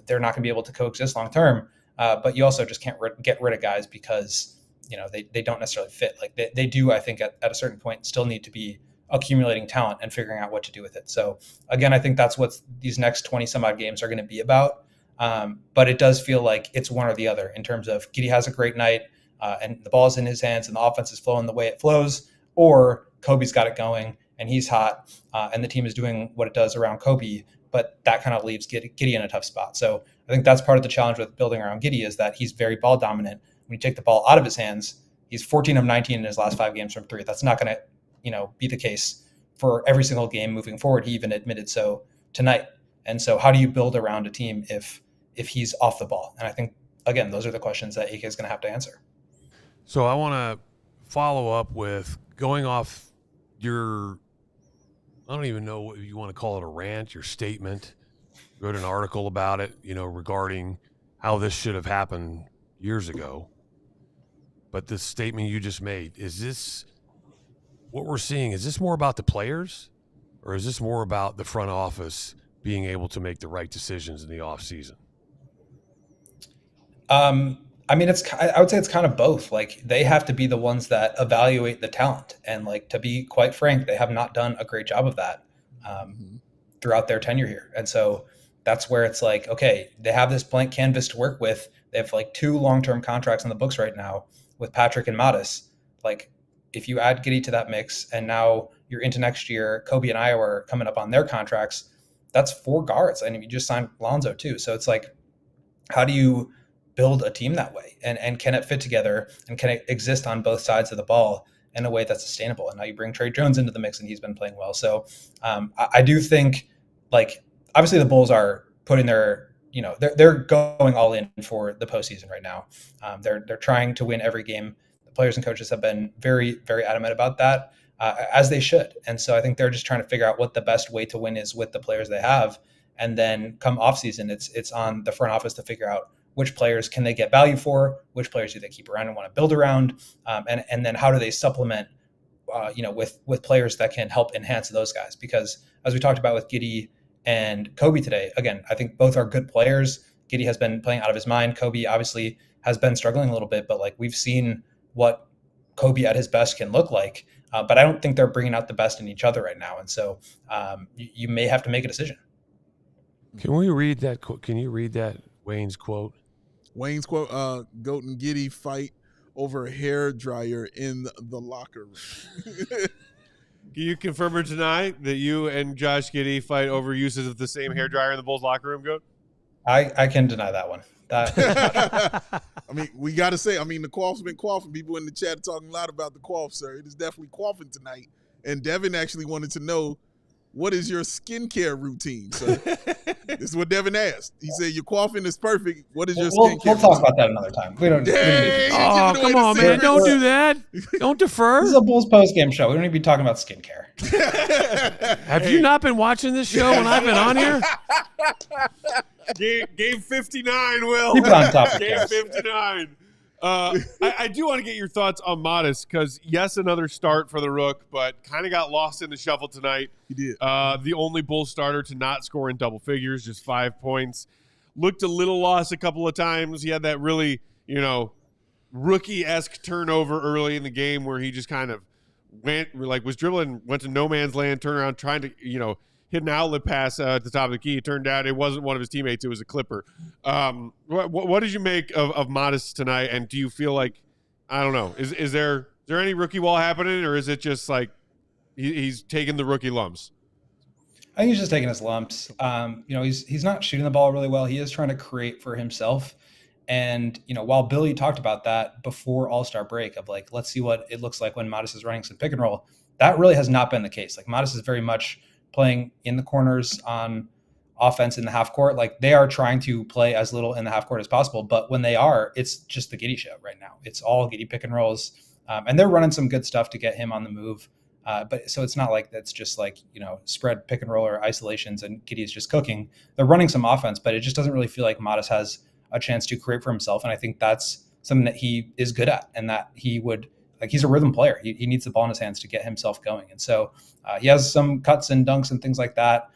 they're not going to be able to coexist long-term. But you also just can't get rid of guys because, they don't necessarily fit. Like they do, I think at a certain point still need to be accumulating talent and figuring out what to do with it. So again, I think that's what these next 20 some odd games are going to be about. But it does feel like it's one or the other in terms of Giddey has a great night and the ball's in his hands and the offense is flowing the way it flows, or Coby's got it going and he's hot and the team is doing what it does around Coby, but that kind of leaves Giddey in a tough spot. So I think that's part of the challenge with building around Giddey is that he's very ball dominant. When you take the ball out of his hands, he's 14 of 19 in his last 5 games from 3. That's not going to be the case for every single game moving forward. He even admitted so tonight. And so how do you build around a team if he's off the ball? And I think, again, those are the questions that AK is going to have to answer. So I want to follow up with going off your, I don't even know what you want to call it, a rant, your statement. You wrote an article about it, regarding how this should have happened years ago. But this statement you just made, is this what we're seeing? Is this more about the players, or is this more about the front office being able to make the right decisions in the offseason? I would say it's kind of both. Like they have to be the ones that evaluate the talent. And like, to be quite frank, they have not done a great job of that throughout their tenure here. And so that's where it's like, okay, they have this blank canvas to work with. They have like 2 long-term contracts on the books right now with Patrick and Modis. Like if you add Giddey to that mix and now you're into next year, Coby and Iowa are coming up on their contracts, that's 4 guards. And you just signed Lonzo too. So it's like, how do you build a team that way? And can it fit together and can it exist on both sides of the ball in a way that's sustainable? And now you bring Trey Jones into the mix and he's been playing well. So I do think, like, obviously the Bulls are putting their, they're going all in for the postseason right now. They're trying to win every game. The players and coaches have been very, very adamant about that, as they should. And so I think they're just trying to figure out what the best way to win is with the players they have. And then come off season, it's on the front office to figure out which players can they get value for, which players do they keep around and want to build around, and then how do they supplement, with players that can help enhance those guys. Because as we talked about with Giddey and Coby today, again, I think both are good players. Giddey has been playing out of his mind. Coby obviously has been struggling a little bit, but like we've seen what Coby at his best can look like. But I don't think they're bringing out the best in each other right now. And so you may have to make a decision. Can we read that? Can you read that Wayne's quote? Wayne's quote, Goat and Giddey fight over a hair dryer in the locker room. Can you confirm or deny that you and Josh Giddey fight over uses of the same hairdryer in the Bulls locker room, Goat? I can deny that one. I mean, we got to say, the quaff's been quaffing. People in the chat are talking a lot about the quaff, sir. It is definitely quaffing tonight. And Devin actually wanted to know, what is your skincare routine, sir? This is what Devin asked. He said, your quaffing is perfect. What is your skincare We'll talk about that another time. We don't need Oh, come on, man. Don't do that. Don't defer. This is a Bulls postgame show. We don't need to be talking about skincare. Have you not been watching this show when I've been on here? Game 59, Will. Keep it on topic. Game 59. I do want to get your thoughts on Modis because, yes, another start for the Rook, but kind of got lost in the shuffle tonight. He did. The only Bull starter to not score in double figures, just 5 points. Looked a little lost a couple of times. He had that really, rookie-esque turnover early in the game where he just kind of was dribbling, went to no man's land, turned around, trying to, hit an outlet pass at the top of the key. It turned out it wasn't one of his teammates. It was a Clipper. What did you make of Modis tonight? And do you feel like, I don't know, is there any rookie wall happening, or is it just like he's taking the rookie lumps? I think he's just taking his lumps. He's not shooting the ball really well. He is trying to create for himself. And, while Billy talked about that before All-Star break of like, let's see what it looks like when Modis is running some pick and roll, that really has not been the case. Like Modis is very much playing in the corners on offense in the half court. Like they are trying to play as little in the half court as possible, but when they are, it's just the Giddey show right now. It's all Giddey pick and rolls, and they're running some good stuff to get him on the move. But so it's not like that's just like, spread pick and roll or isolations and Giddey is just cooking. They're running some offense, but it just doesn't really feel like Modest has a chance to create for himself. And I think that's something that he is good at, and that he would, like, he's a rhythm player. He needs the ball in his hands to get himself going. And so he has some cuts and dunks and things like that.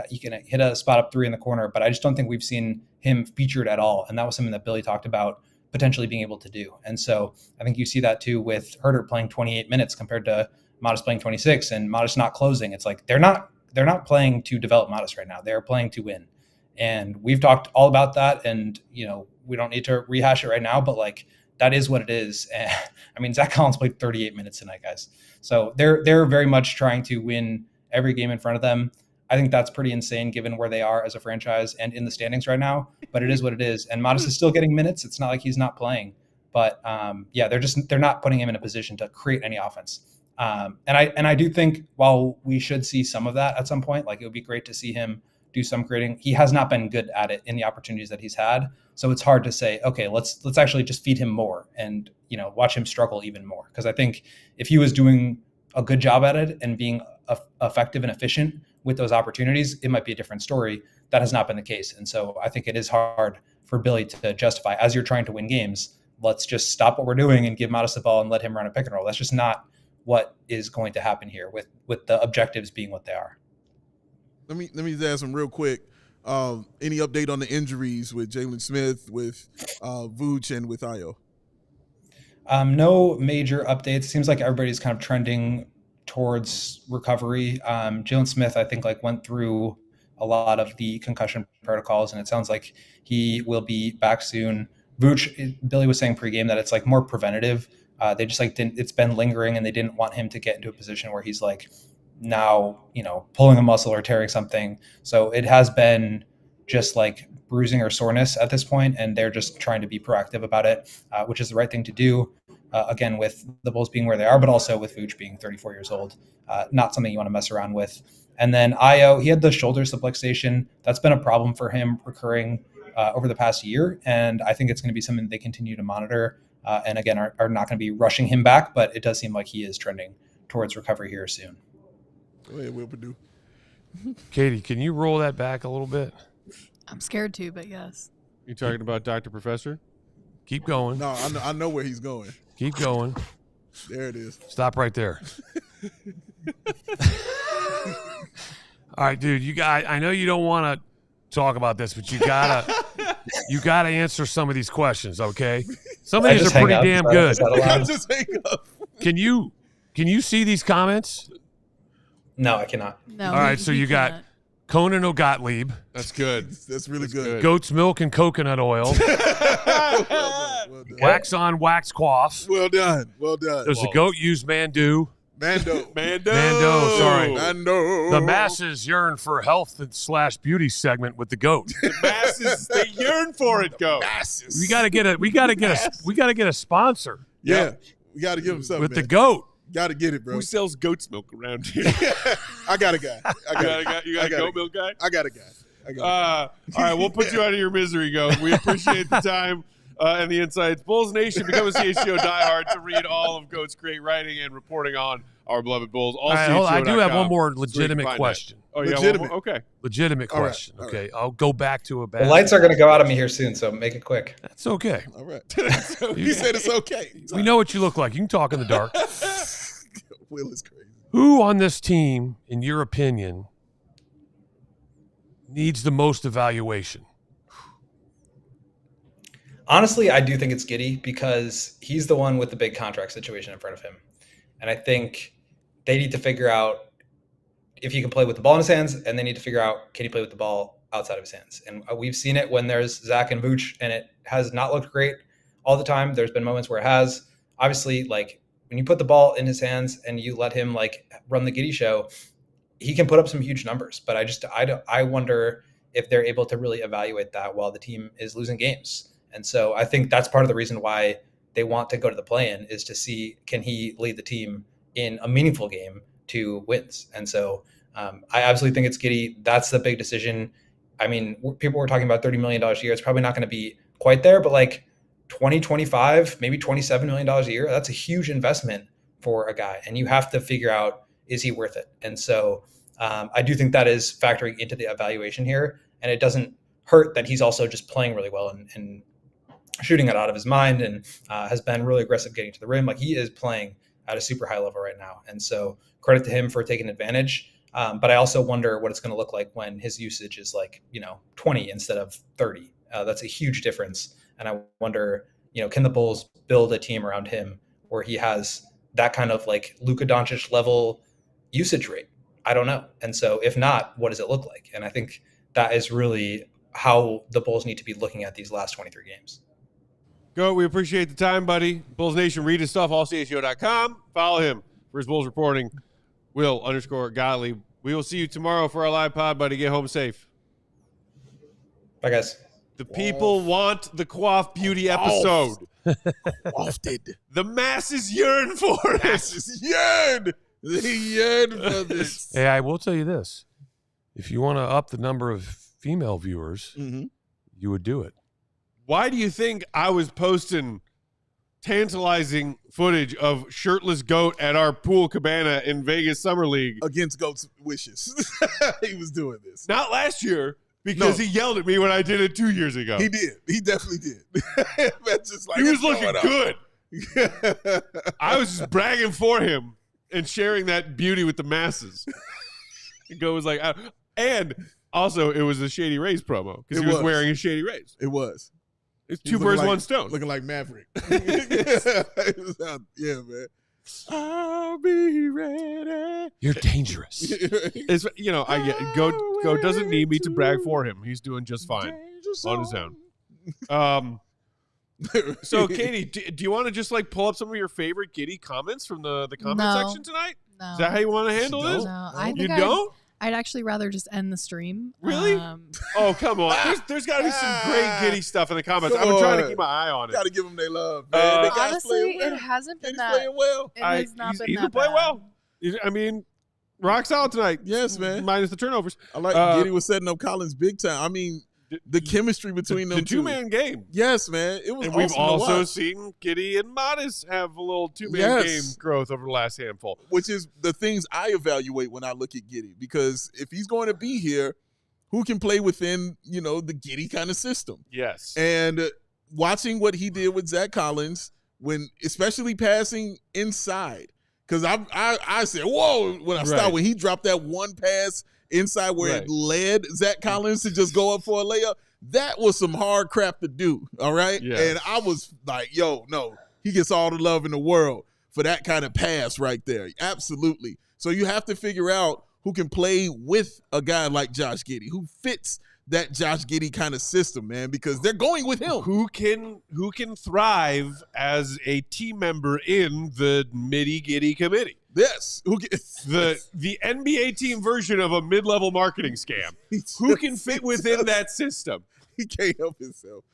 He can hit a spot up three in the corner, but I just don't think we've seen him featured at all. And that was something that Billy talked about potentially being able to do. And so I think you see that too with Herter playing 28 minutes compared to Modest playing 26, and Modest not closing. It's like they're not playing to develop Modest right now. They're playing to win. And we've talked all about that, and we don't need to rehash it right now, but like that is what it is. And I mean, Zach Collins played 38 minutes tonight, guys. So they're very much trying to win every game in front of them. I think that's pretty insane given where they are as a franchise and in the standings right now, but it is what it is. And Modest is still getting minutes. It's not like he's not playing, but they're not putting him in a position to create any offense. And I do think while we should see some of that at some point, like it would be great to see him do some creating. He has not been good at it in the opportunities that he's had. So it's hard to say, okay, let's actually just feed him more and, watch him struggle even more. Cause I think if he was doing a good job at it and being effective and efficient with those opportunities, it might be a different story. That has not been the case. And so I think it is hard for Billy to justify, as you're trying to win games, let's just stop what we're doing and give Modest the ball and let him run a pick and roll. That's just not what is going to happen here with the objectives being what they are. Let me just ask them real quick. Any update on the injuries with Jalen Smith, with Vooch, and with Ayo? No major updates. Seems like everybody's kind of trending towards recovery. Jalen Smith, I think, went through a lot of the concussion protocols, and it sounds like he will be back soon. Vooch, Billy was saying pregame that it's more preventative. They just it's been lingering, and they didn't want him to get into a position where he's now, pulling a muscle or tearing something. So it has been just bruising or soreness at this point, and they're just trying to be proactive about it, which is the right thing to do. Again, with the Bulls being where they are, but also with Vooch being 34 years old, not something you want to mess around with. And then Ayo, he had the shoulder subluxation. That's been a problem for him recurring over the past year. And I think it's going to be something they continue to monitor. And again, are not going to be rushing him back, but it does seem like he is trending towards recovery here soon. Go ahead, Will Perdue. Katie, can you roll that back a little bit? I'm scared to, but yes. You talking about Dr. Professor? Keep going. No, I know where he's going. Keep going. There it is. Stop right there. All right, dude. I know you don't want to talk about this, but you gotta answer some of these questions, okay? Some of these are pretty damn good. Just hang up. Can you see these comments? No, I cannot. No. All right, so you got Conan Gottlieb. That's good. That's really good. Goat's milk and coconut oil. Well done. Wax on, wax quaff. Well done. Well done. Does the goat use Mandu? Mando. Mando. Sorry. Mando. The masses yearn for health / beauty segment with the goat. The masses, they yearn for it, Goat. Masses. We gotta get a sponsor. Yeah. We got to give him something, with man. the goat. Got to get it, bro. Who sells goat's milk around here? I got a guy. You got a goat milk guy? I got a guy. All right, we'll put you out of your misery, Goat. We appreciate the time and the insights. Bulls Nation, become a CHGO diehard to read all of Goat's great writing and reporting on our beloved Bulls. All right, I do have one more legitimate question. Oh, you legitimate. got one more? Okay. Legitimate All right, question. all Okay, I'll go back to a The bad. lights are going to go out on me here soon, so make it quick. That's okay. All right. He said it's okay. We know what you look like. You can talk in the dark. Will is crazy. Who on this team, in your opinion, needs the most evaluation? Honestly, I do think it's Giddey because he's the one with the big contract situation in front of him. And I think they need to figure out if he can play with the ball in his hands, and they need to figure out, can he play with the ball outside of his hands? And we've seen it when there's Zach and Vooch, and it has not looked great all the time. There's been moments where it has. Obviously, when you put the ball in his hands and you let him run the Giddey show, he can put up some huge numbers. But I wonder if they're able to really evaluate that while the team is losing games. And so I think that's part of the reason why they want to go to the play-in, is to see, can he lead the team in a meaningful game to wins? And so I absolutely think it's Giddey. That's the big decision. I mean, people were talking about $30 million a year. It's probably not going to be quite there, but like 20, 25, maybe $27 million a year, that's a huge investment for a guy. And you have to figure out, is he worth it? And so I do think that is factoring into the evaluation here. And it doesn't hurt that he's also just playing really well and shooting it out of his mind and has been really aggressive getting to the rim. Like he is playing at a super high level right now. And so credit to him for taking advantage. But I also wonder what it's going to look like when his usage is like, 20 instead of 30. That's a huge difference. And I wonder, can the Bulls build a team around him where he has that kind of like Luka Doncic level usage rate? I don't know. And so if not, what does it look like? And I think that is really how the Bulls need to be looking at these last 23 games. Go. We appreciate the time, buddy. Bulls Nation, read his stuff, allchgo.com. Follow him for his Bulls reporting. Will_Gottlieb. We will see you tomorrow for our live pod, buddy. Get home safe. Bye, guys. The people want the Quaff Beauty episode. Wafted. The masses yearn for it. Masses yearn. They yearn for this. Hey, I will tell you this. If you want to up the number of female viewers, you would do it. Why do you think I was posting tantalizing footage of shirtless Goat at our pool cabana in Vegas Summer League? Against Goat's wishes. He was doing this. Not last year, because he yelled at me when I did it 2 years ago. He did. He definitely did. That's just like he was looking good. I was just bragging for him and sharing that beauty with the masses. Goat was like, and also it was a Shady Rays promo because he was wearing a Shady Rays. It was. It's two birds, one stone. Looking like Maverick. Yeah, man. I'll be ready. You're dangerous. It's, I get Goat doesn't need me to brag for him. He's doing just fine on his own. So, Katie, do you want to just like pull up some of your favorite Giddey comments from the comment section tonight? No. Is that how you want to handle this? No, I think you don't? I'd actually rather just end the stream. Really? Oh, come on. There's got to be some great Giddey stuff in the comments. I've been trying to keep my eye on it. Got to give them their love, man. Honestly, it hasn't been that. Playing well. It has not been He's that been playing bad. well. I mean, rock solid tonight. Yes, man. Minus the turnovers. I like Giddey was setting up Collins big time. I mean, the chemistry between them the two-man game. Yes, man. It was and awesome we've also to watch. seen Giddey and Modest have a little two-man game growth over the last handful. Which is the things I evaluate when I look at Giddey. Because if he's going to be here, who can play within, the Giddey kind of system? Yes. And watching what he did with Zach Collins, especially passing inside. Because I said, whoa, when I stopped, when he dropped that one pass inside where it led Zach Collins to just go up for a layup, that was some hard crap to do, all right? Yeah. And I was like, no, he gets all the love in the world for that kind of pass right there. Absolutely. So you have to figure out who can play with a guy like Josh Giddey, who fits that Josh Giddey kind of system, man, because they're going with him. Who can thrive as a team member in the Giddey committee? Yes. The NBA team version of a mid-level marketing scam. Who can fit within that system? He can't help himself.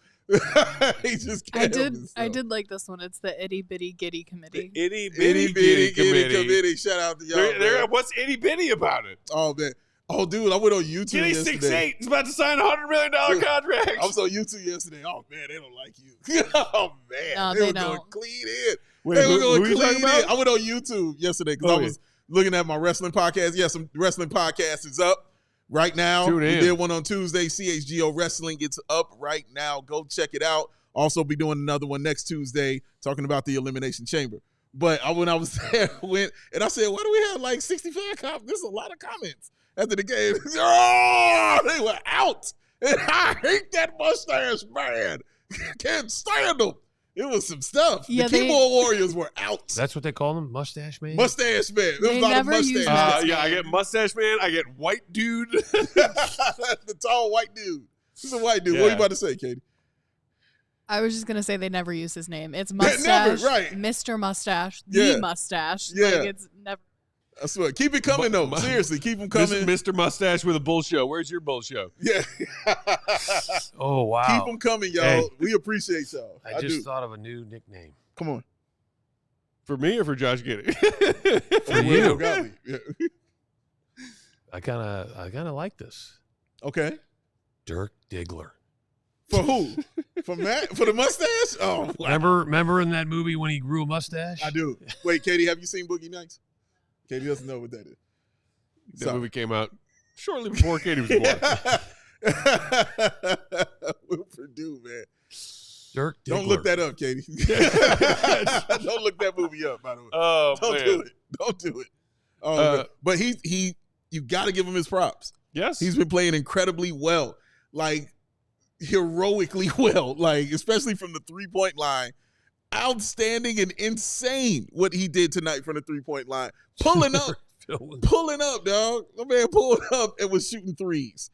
He just can't help himself. I did like this one. It's the Itty Bitty Giddy Committee. Itty Bitty Committee. Shout out to y'all. What's itty bitty about it? Oh, man. Oh, dude, I went on YouTube Giddy yesterday. 6'8". He's about to sign a $100 million contract. I was on YouTube yesterday. Oh, man, they don't like you. Oh, man. No, they they were don't. going clean in. Wait, They were who going you talking clean about? in. I went on YouTube yesterday because I was looking at my wrestling podcast. Yeah, some wrestling podcast is up right now. Tune in. We did one on Tuesday. CHGO Wrestling. It's up right now. Go check it out. Also be doing another one next Tuesday talking about the Elimination Chamber. But when I was there, and I said, why do we have like 65 comments? There's a lot of comments after the game. Oh, they were out. And I hate that mustache man. Can't stand him. It was some stuff. Yeah, the keyboard warriors were out. That's what they call them, mustache man. Mustache man. There was They a lot of never mustache use man. Yeah, I get mustache man. I get white dude. The tall white dude. This is a white dude. What are you about to say, Katie? I was just gonna say they never use his name. It's Never, Mustache, right. Mr. Mustache, Yeah. the Mustache. Yeah. Like it's never. I swear. Keep it coming, though. Seriously, keep them coming. Mr. Mustache with a bull show. Where's your bull show? Yeah. Oh, wow. Keep them coming, y'all. Hey. We appreciate y'all. I just do. thought of a new nickname. Come on. For me or for Josh Giddey? For you. Gottlieb. Yeah. I kind of like this. Okay. Dirk Diggler. For who? For Matt? For the mustache? Oh, wow. Remember in that movie when he grew a mustache? I do. Wait, Katie, have you seen Boogie Nights? Katie doesn't know what that is. That movie came out shortly before Katie was born. Will Perdue, man. Dirk Diggler. Don't look that up, Katie. Don't look that movie up, by the way. Oh, Don't man. do it. Don't do it. But he you got to give him his props. Yes. He's been playing incredibly well, like heroically well, like especially from the 3-point line. Outstanding and insane what he did tonight from the 3-point line. Pulling up, dog. My man pulled up and was shooting threes.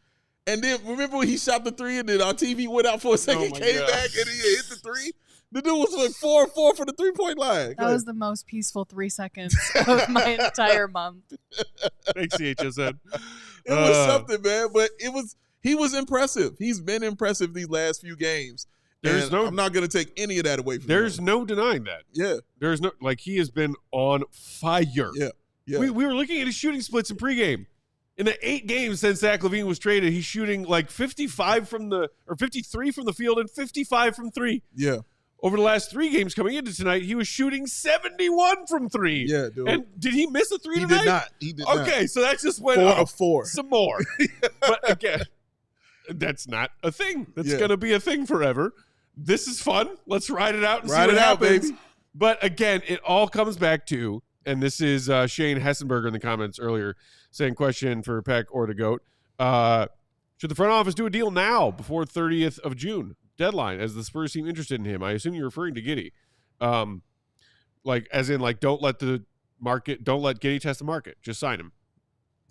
And then remember when he shot the three and then our TV went out for a second, came back and he hit the three? The dude was like 4-4 for the 3-point line. That was the most peaceful 3 seconds of my entire month. Thanks, CHSN. It was something, man. But he was impressive. He's been impressive these last few games. I'm not going to take any of that away from him. There's no denying that. Yeah. There's no, like, he has been on fire. Yeah. Yeah. We were looking at his shooting splits in pregame. In the 8 games since Zach LaVine was traded, he's shooting like 53 from the field and 55 from 3. Yeah. Over the last 3 games coming into tonight, he was shooting 71 from 3. Yeah, dude. And did he miss a 3 tonight? He did not. Okay, so that just went 4 up of 4. some more. But again, that's not a thing. That's going to be a thing forever. This is fun. Let's ride it out and see what happens. Baby. But again, it all comes back to, and this is Shane Hessenberger in the comments earlier saying, question for Peck or the GOAT. Should the front office do a deal now before 30th of June deadline as the Spurs seem interested in him? I assume you're referring to Giddey. Like, as in, like, don't let Giddey test the market. Just sign him.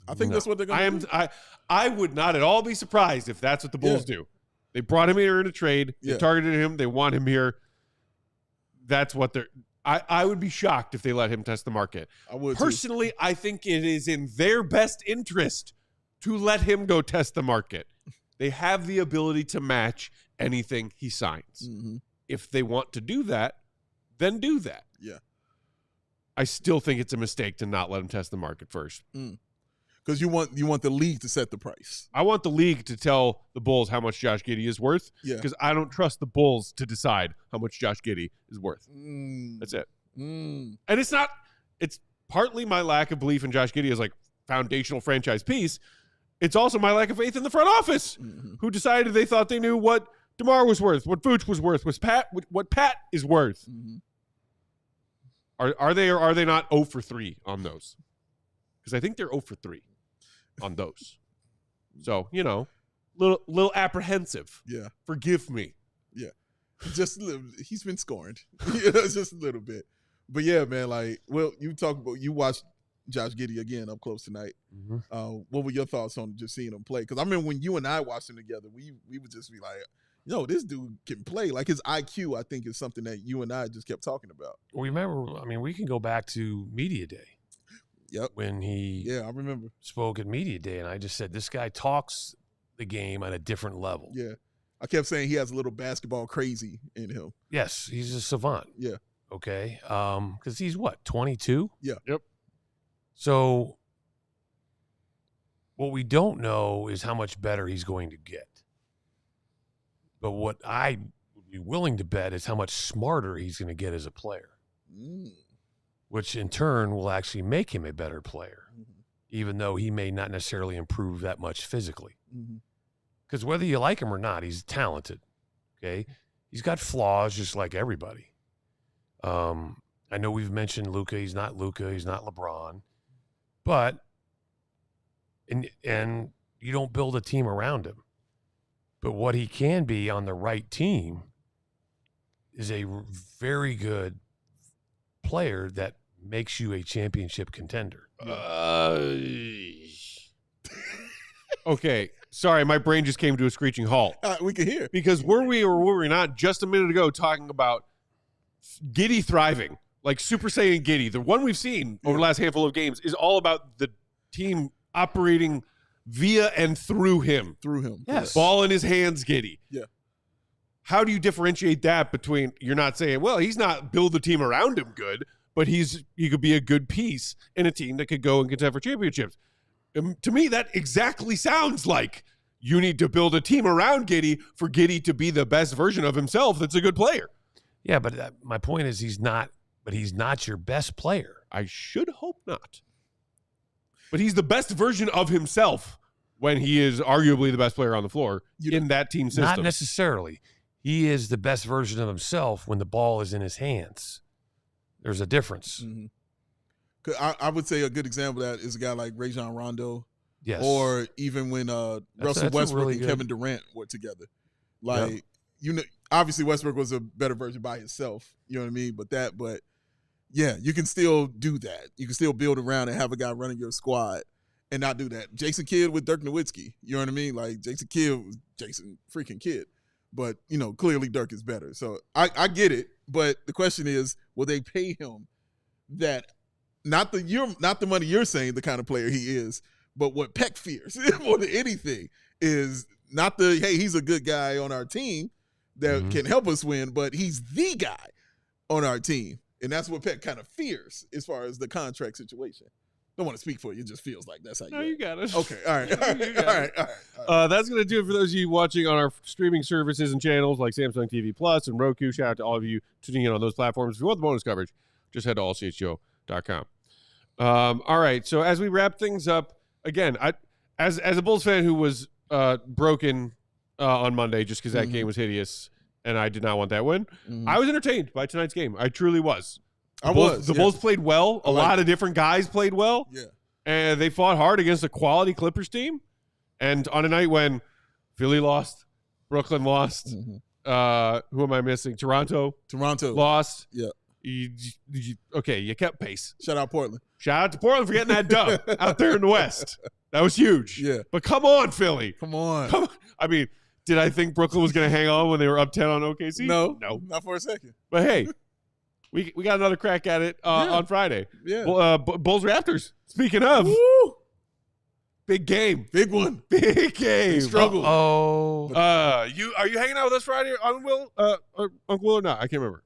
I think that's what they're going to do. I would not at all be surprised if that's what the Bulls do. They brought him here in a trade. They targeted him. They want him here. That's what they're – I would be shocked if they let him test the market. I would personally. I think it is in their best interest to let him go test the market. They have the ability to match anything he signs. Mm-hmm. If they want to do that, then do that. Yeah. I still think it's a mistake to not let him test the market first. Because you want the league to set the price. I want the league to tell the Bulls how much Josh Giddey is worth. Yeah. Because I don't trust the Bulls to decide how much Josh Giddey is worth. That's it. And it's partly my lack of belief in Josh Giddey as like foundational franchise piece. It's also my lack of faith in the front office, who decided they thought they knew what DeMar was worth, what Vooch was worth, what Pat is worth. Are they or are they not 0 for 3 on those? Because I think they're 0 for 3 on those. So, little apprehensive. Yeah. Forgive me. Yeah. Just he's been scorned. Just a little bit. But yeah, man, like, well, you watched Josh Giddey again up close tonight. What were your thoughts on just seeing him play? Because I remember when you and I watched him together, we would just be like, this dude can play. Like, his IQ, I think, is something that you and I just kept talking about. Well, remember, we can go back to Media Day. Yep. When I remember. Spoke at Media Day, and I just said, this guy talks the game on a different level. Yeah. I kept saying he has a little basketball crazy in him. Yes, he's a savant. Yeah. Okay. Because he's what, 22? Yeah. Yep. So what we don't know is how much better he's going to get. But what I would be willing to bet is how much smarter he's going to get as a player. Which in turn will actually make him a better player, even though he may not necessarily improve that much physically. Because whether you like him or not, he's talented. Okay, he's got flaws just like everybody. I know we've mentioned Luka. He's not Luka. He's not LeBron. But and you don't build a team around him. But what he can be on the right team is a very good player that makes you a championship contender. Okay. Sorry, my brain just came to a screeching halt. We can hear. Because were we or were we not just a minute ago talking about Giddey thriving, like Super Saiyan Giddey, the one we've seen over the last handful of games is all about the team operating via and through him. Yes. Ball in his hands, Giddey. Yeah. How do you differentiate that between, you're not saying, well, he's not build the team around him good, but he could be a good piece in a team that could go and contend for championships. To me, that exactly sounds like you need to build a team around Giddey for Giddey to be the best version of himself that's a good player. Yeah, but my point is he's not your best player. I should hope not. But he's the best version of himself when he is arguably the best player on the floor in that team system. Not necessarily. He is the best version of himself when the ball is in his hands. There's a difference. Mm-hmm. I would say a good example of that is a guy like Rajon Rondo. Yes. Or even when Russell Westbrook and Kevin Durant were together. Like, obviously Westbrook was a better version by himself. You know what I mean? But yeah, you can still do that. You can still build around and have a guy running your squad and not do that. Jason Kidd with Dirk Nowitzki. You know what I mean? Like, Jason Kidd was Jason freaking Kidd. But, clearly Dirk is better. So I get it. But the question is, will they pay him that? Not the money you're saying the kind of player he is, but what Peck fears more than anything is not hey, he's a good guy on our team that can help us win, but he's the guy on our team. And that's what Peck kind of fears as far as the contract situation. Don't want to speak for you. It just feels like that's how you got it. Okay. All right. All right. That's going to do it for those of you watching on our streaming services and channels like Samsung TV Plus and Roku. Shout out to all of you tuning in on those platforms. If you want the bonus coverage, just head to allchgo.com. All right. So as we wrap things up, again, as a Bulls fan who was broken on Monday just because that game was hideous and I did not want that win, I was entertained by tonight's game. I truly was. The Bulls played well. A lot of different guys played well. Yeah. And they fought hard against a quality Clippers team. And on a night when Philly lost, Brooklyn lost, who am I missing? Toronto lost. Yeah. You kept pace. Shout out Portland. Shout out to Portland for getting that dub out there in the West. That was huge. Yeah. But come on, Philly. Come on. I mean, did I think Brooklyn was going to hang on when they were up 10 on OKC? No. Not for a second. But hey, we got another crack at it on Friday. Yeah. Bulls Raptors. Speaking of. Woo! Big game. Big one. Big game. Big struggle. Are you hanging out with us Friday, Uncle Will or not? I can't remember.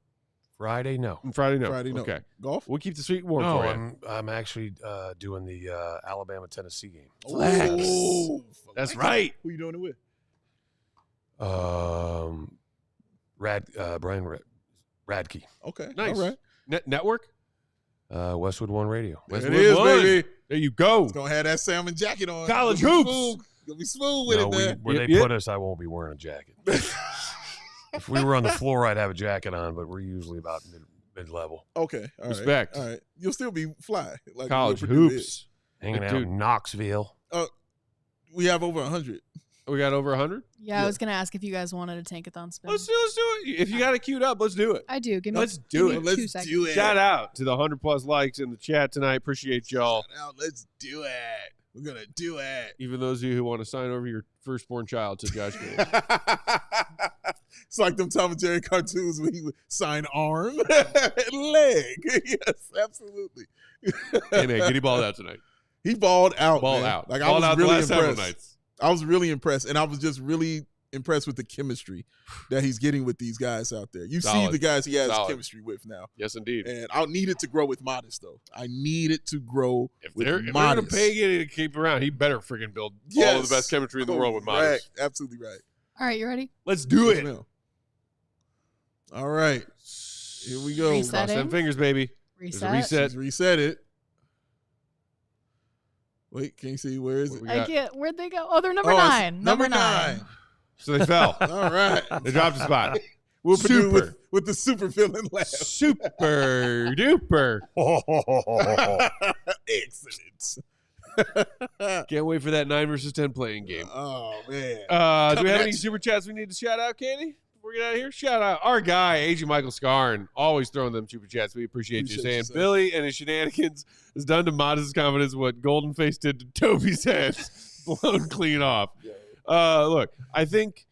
Friday, no. Friday, no. Okay. Golf? We'll keep the street warm for you. No, I'm actually doing the Alabama-Tennessee game. Flex. Oh, that's right. Who you doing it with? Brian Radke. Okay. Nice. All right. Network? Westwood One Radio. There it is, baby. There you go. It's going to have that salmon jacket on. College hoops. Going to be smooth with it, man. Where they put us, I won't be wearing a jacket. If we were on the floor, I'd have a jacket on, but we're usually about mid-level. Okay. All right. Respect. All right. You'll still be fly. Like College hoops. Hanging out in Knoxville. We have over 100. We got over 100? Yeah, I was going to ask if you guys wanted a tankathon spin. Let's do it. If you got it queued up, let's do it. I do. Let's do it. Let's do it. Shout out to the 100+ likes in the chat tonight. Appreciate y'all. Shout out. Let's do it. We're going to do it. Even those of you who want to sign over your firstborn child to Josh Giddey. It's like them Tom and Jerry cartoons where he would sign arm and leg. Yes, absolutely. Hey, man, Giddey balled out tonight. He balled out. Balled man. out. Like, balled I was out really the last impressed. several nights. I was really impressed, and I was just really impressed with the chemistry that he's getting with these guys out there. You see the guys he has chemistry with now. Yes, indeed. And I need it to grow with Modest, though. I need it to grow with Modest. If they're going to pay Giddey to keep around, he better freaking build all of the best chemistry in the world with Modest. Right. Absolutely right. All right, you ready? Let's do it. All right. Here we go. Resetting. Cross them fingers, baby. Reset. Let's reset it. Wait, can you see where is it? I can't. Where'd they go? Oh, they're number 9. Number 9. So they fell. All right. They dropped a spot. We'll Super. with the super villain laugh. Super duper. Excellent. Can't wait for that 9 versus 10 playing game. Oh, man. Do we have any super chats we need to shout out, Candy? Before we get out of here, shout out our guy, Agent Michael Scarn, always throwing them super chats. We appreciate you saying Billy and his shenanigans has done to Modest's confidence what Golden Face did to Toby's head, blown clean off. Look, I think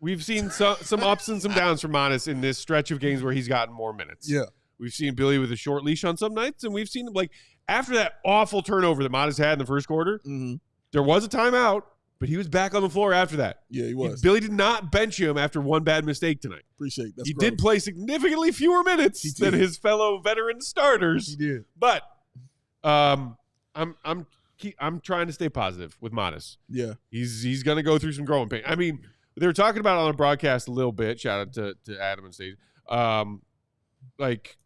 we've seen some ups and some downs from Modest in this stretch of games where he's gotten more minutes. Yeah. We've seen Billy with a short leash on some nights, and we've seen him, like, after that awful turnover that Modest had in the first quarter, there was a timeout, but he was back on the floor after that. Yeah, he was. Billy did not bench him after one bad mistake tonight. Appreciate that. He did play significantly fewer minutes than his fellow veteran starters. He did. But I'm I'm trying to stay positive with Modest. Yeah. He's going to go through some growing pain. I mean, they were talking about it on the broadcast a little bit. Shout out to Adam and Steve. Like,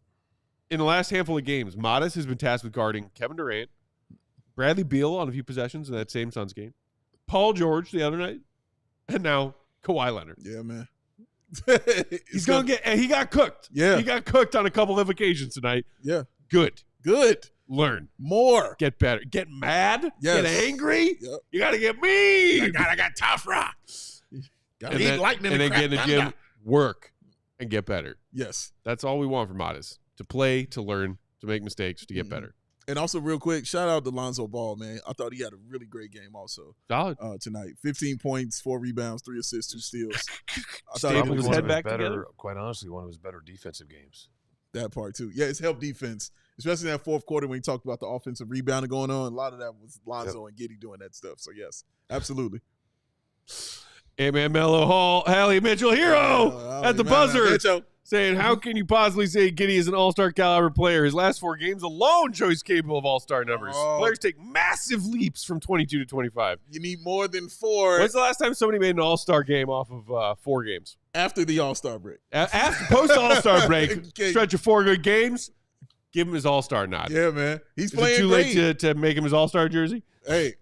in the last handful of games, Modest has been tasked with guarding Kevin Durant, Bradley Beal on a few possessions in that same Suns game, Paul George the other night, and now Kawhi Leonard. Yeah, man. He got cooked. Yeah. He got cooked on a couple of occasions tonight. Yeah. Good. Learn. More. Get better. Get mad. Yes. Get angry. Yep. You got to get mean. I got tough rock. Got to eat lightning and then get in the gym, thunder. work, and get better. Yes. That's all we want from Modest. To play, to learn, to make mistakes, to get better. And also, real quick, shout out to Lonzo Ball, man. I thought he had a really great game also Solid. tonight. 15 points, 4 rebounds, 3 assists, 2 steals. I thought Stable it his was head back together. better, quite honestly, one of his better defensive games. that part too. Yeah, it's helped defense, especially in that fourth quarter when you talked about the offensive rebounding going on. A lot of that was Lonzo and Giddey doing that stuff. So, yes, absolutely. Hey, man, Melo Hall, Hallie Mitchell, hero at the buzzer. Saying, how can you possibly say Giddey is an all-star caliber player? His last 4 games alone show he's capable of all-star numbers. Players take massive leaps from 22 to 25. You need more than 4. When's the last time somebody made an all-star game off of 4 games? After the all-star break. After post-all-star break, Okay. stretch of 4 good games, give him his all-star nod. Yeah, man. He's Is playing it too great. late to make him his all-star jersey? Hey.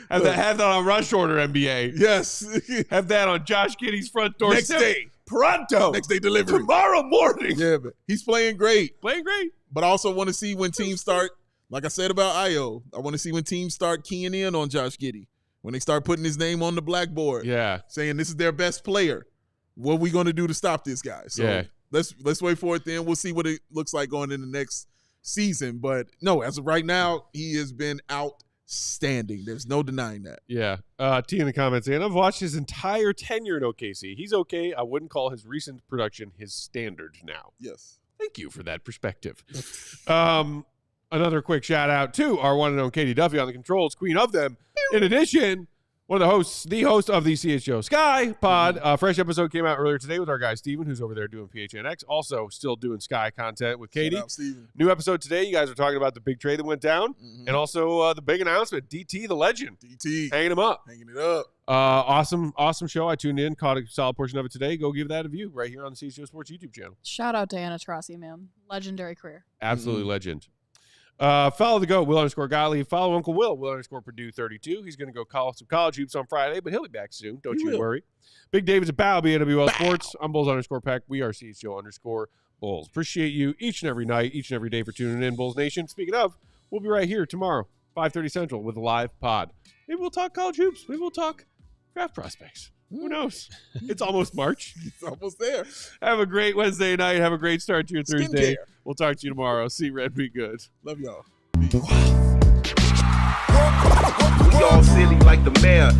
Have that on rush order, NBA. Yes. Have that on Josh Giddey's front door. Next day. Pronto. Next day delivery. Tomorrow morning. Yeah, man. He's playing great. Playing great. But I also want to see when teams start, like I said about Io, I want to see when teams start keying in on Josh Giddey. When they start putting his name on the blackboard. Yeah. Saying this is their best player. What are we going to do to stop this guy? So Yeah. let's wait for it then. We'll see what it looks like going in the next season. But no, as of right now, he has been outstanding. There's no denying that. Yeah. T in the comments saying, I've watched his entire tenure in OKC. He's okay. I wouldn't call his recent production his standard now. Yes. Thank you for that perspective. Another quick shout out to our one and only Katie Duffy on the controls, queen of them. In addition, one of the hosts, the host of the CHGO Sky Pod. Fresh episode came out earlier today with our guy Steven, who's over there doing PHNX. Also still doing Sky content with Katie. Shout out, Steven. New episode today. You guys are talking about the big trade that went down. And also the big announcement. DT, the legend. DT. Hanging him up. Hanging it up. Awesome show. I tuned in, caught a solid portion of it today. Go give that a view right here on the CHGO Sports YouTube channel. Shout out Diana Taurasi, man. Legendary career. Absolutely legend. Follow the GOAT, Will_Gottlieb. Follow Uncle Will, Will_Perdue 32. He's going to go call some college hoops on Friday, but he'll be back soon. Don't you worry. Big Dave is a bow, BNWL Sports. I'm Bulls_Peck. We are CHGO_Bulls. Appreciate you each and every night, each and every day for tuning in, Bulls Nation. Speaking of, we'll be right here tomorrow, 5:30 Central, with a live pod. Maybe we'll talk college hoops. Maybe we'll talk draft prospects. Who knows? It's almost March. It's almost there. Have a great Wednesday night. Have a great start to your Thursday. Skincare. We'll talk to you tomorrow. See Red, be good. Love y'all. We all silly like the mayor.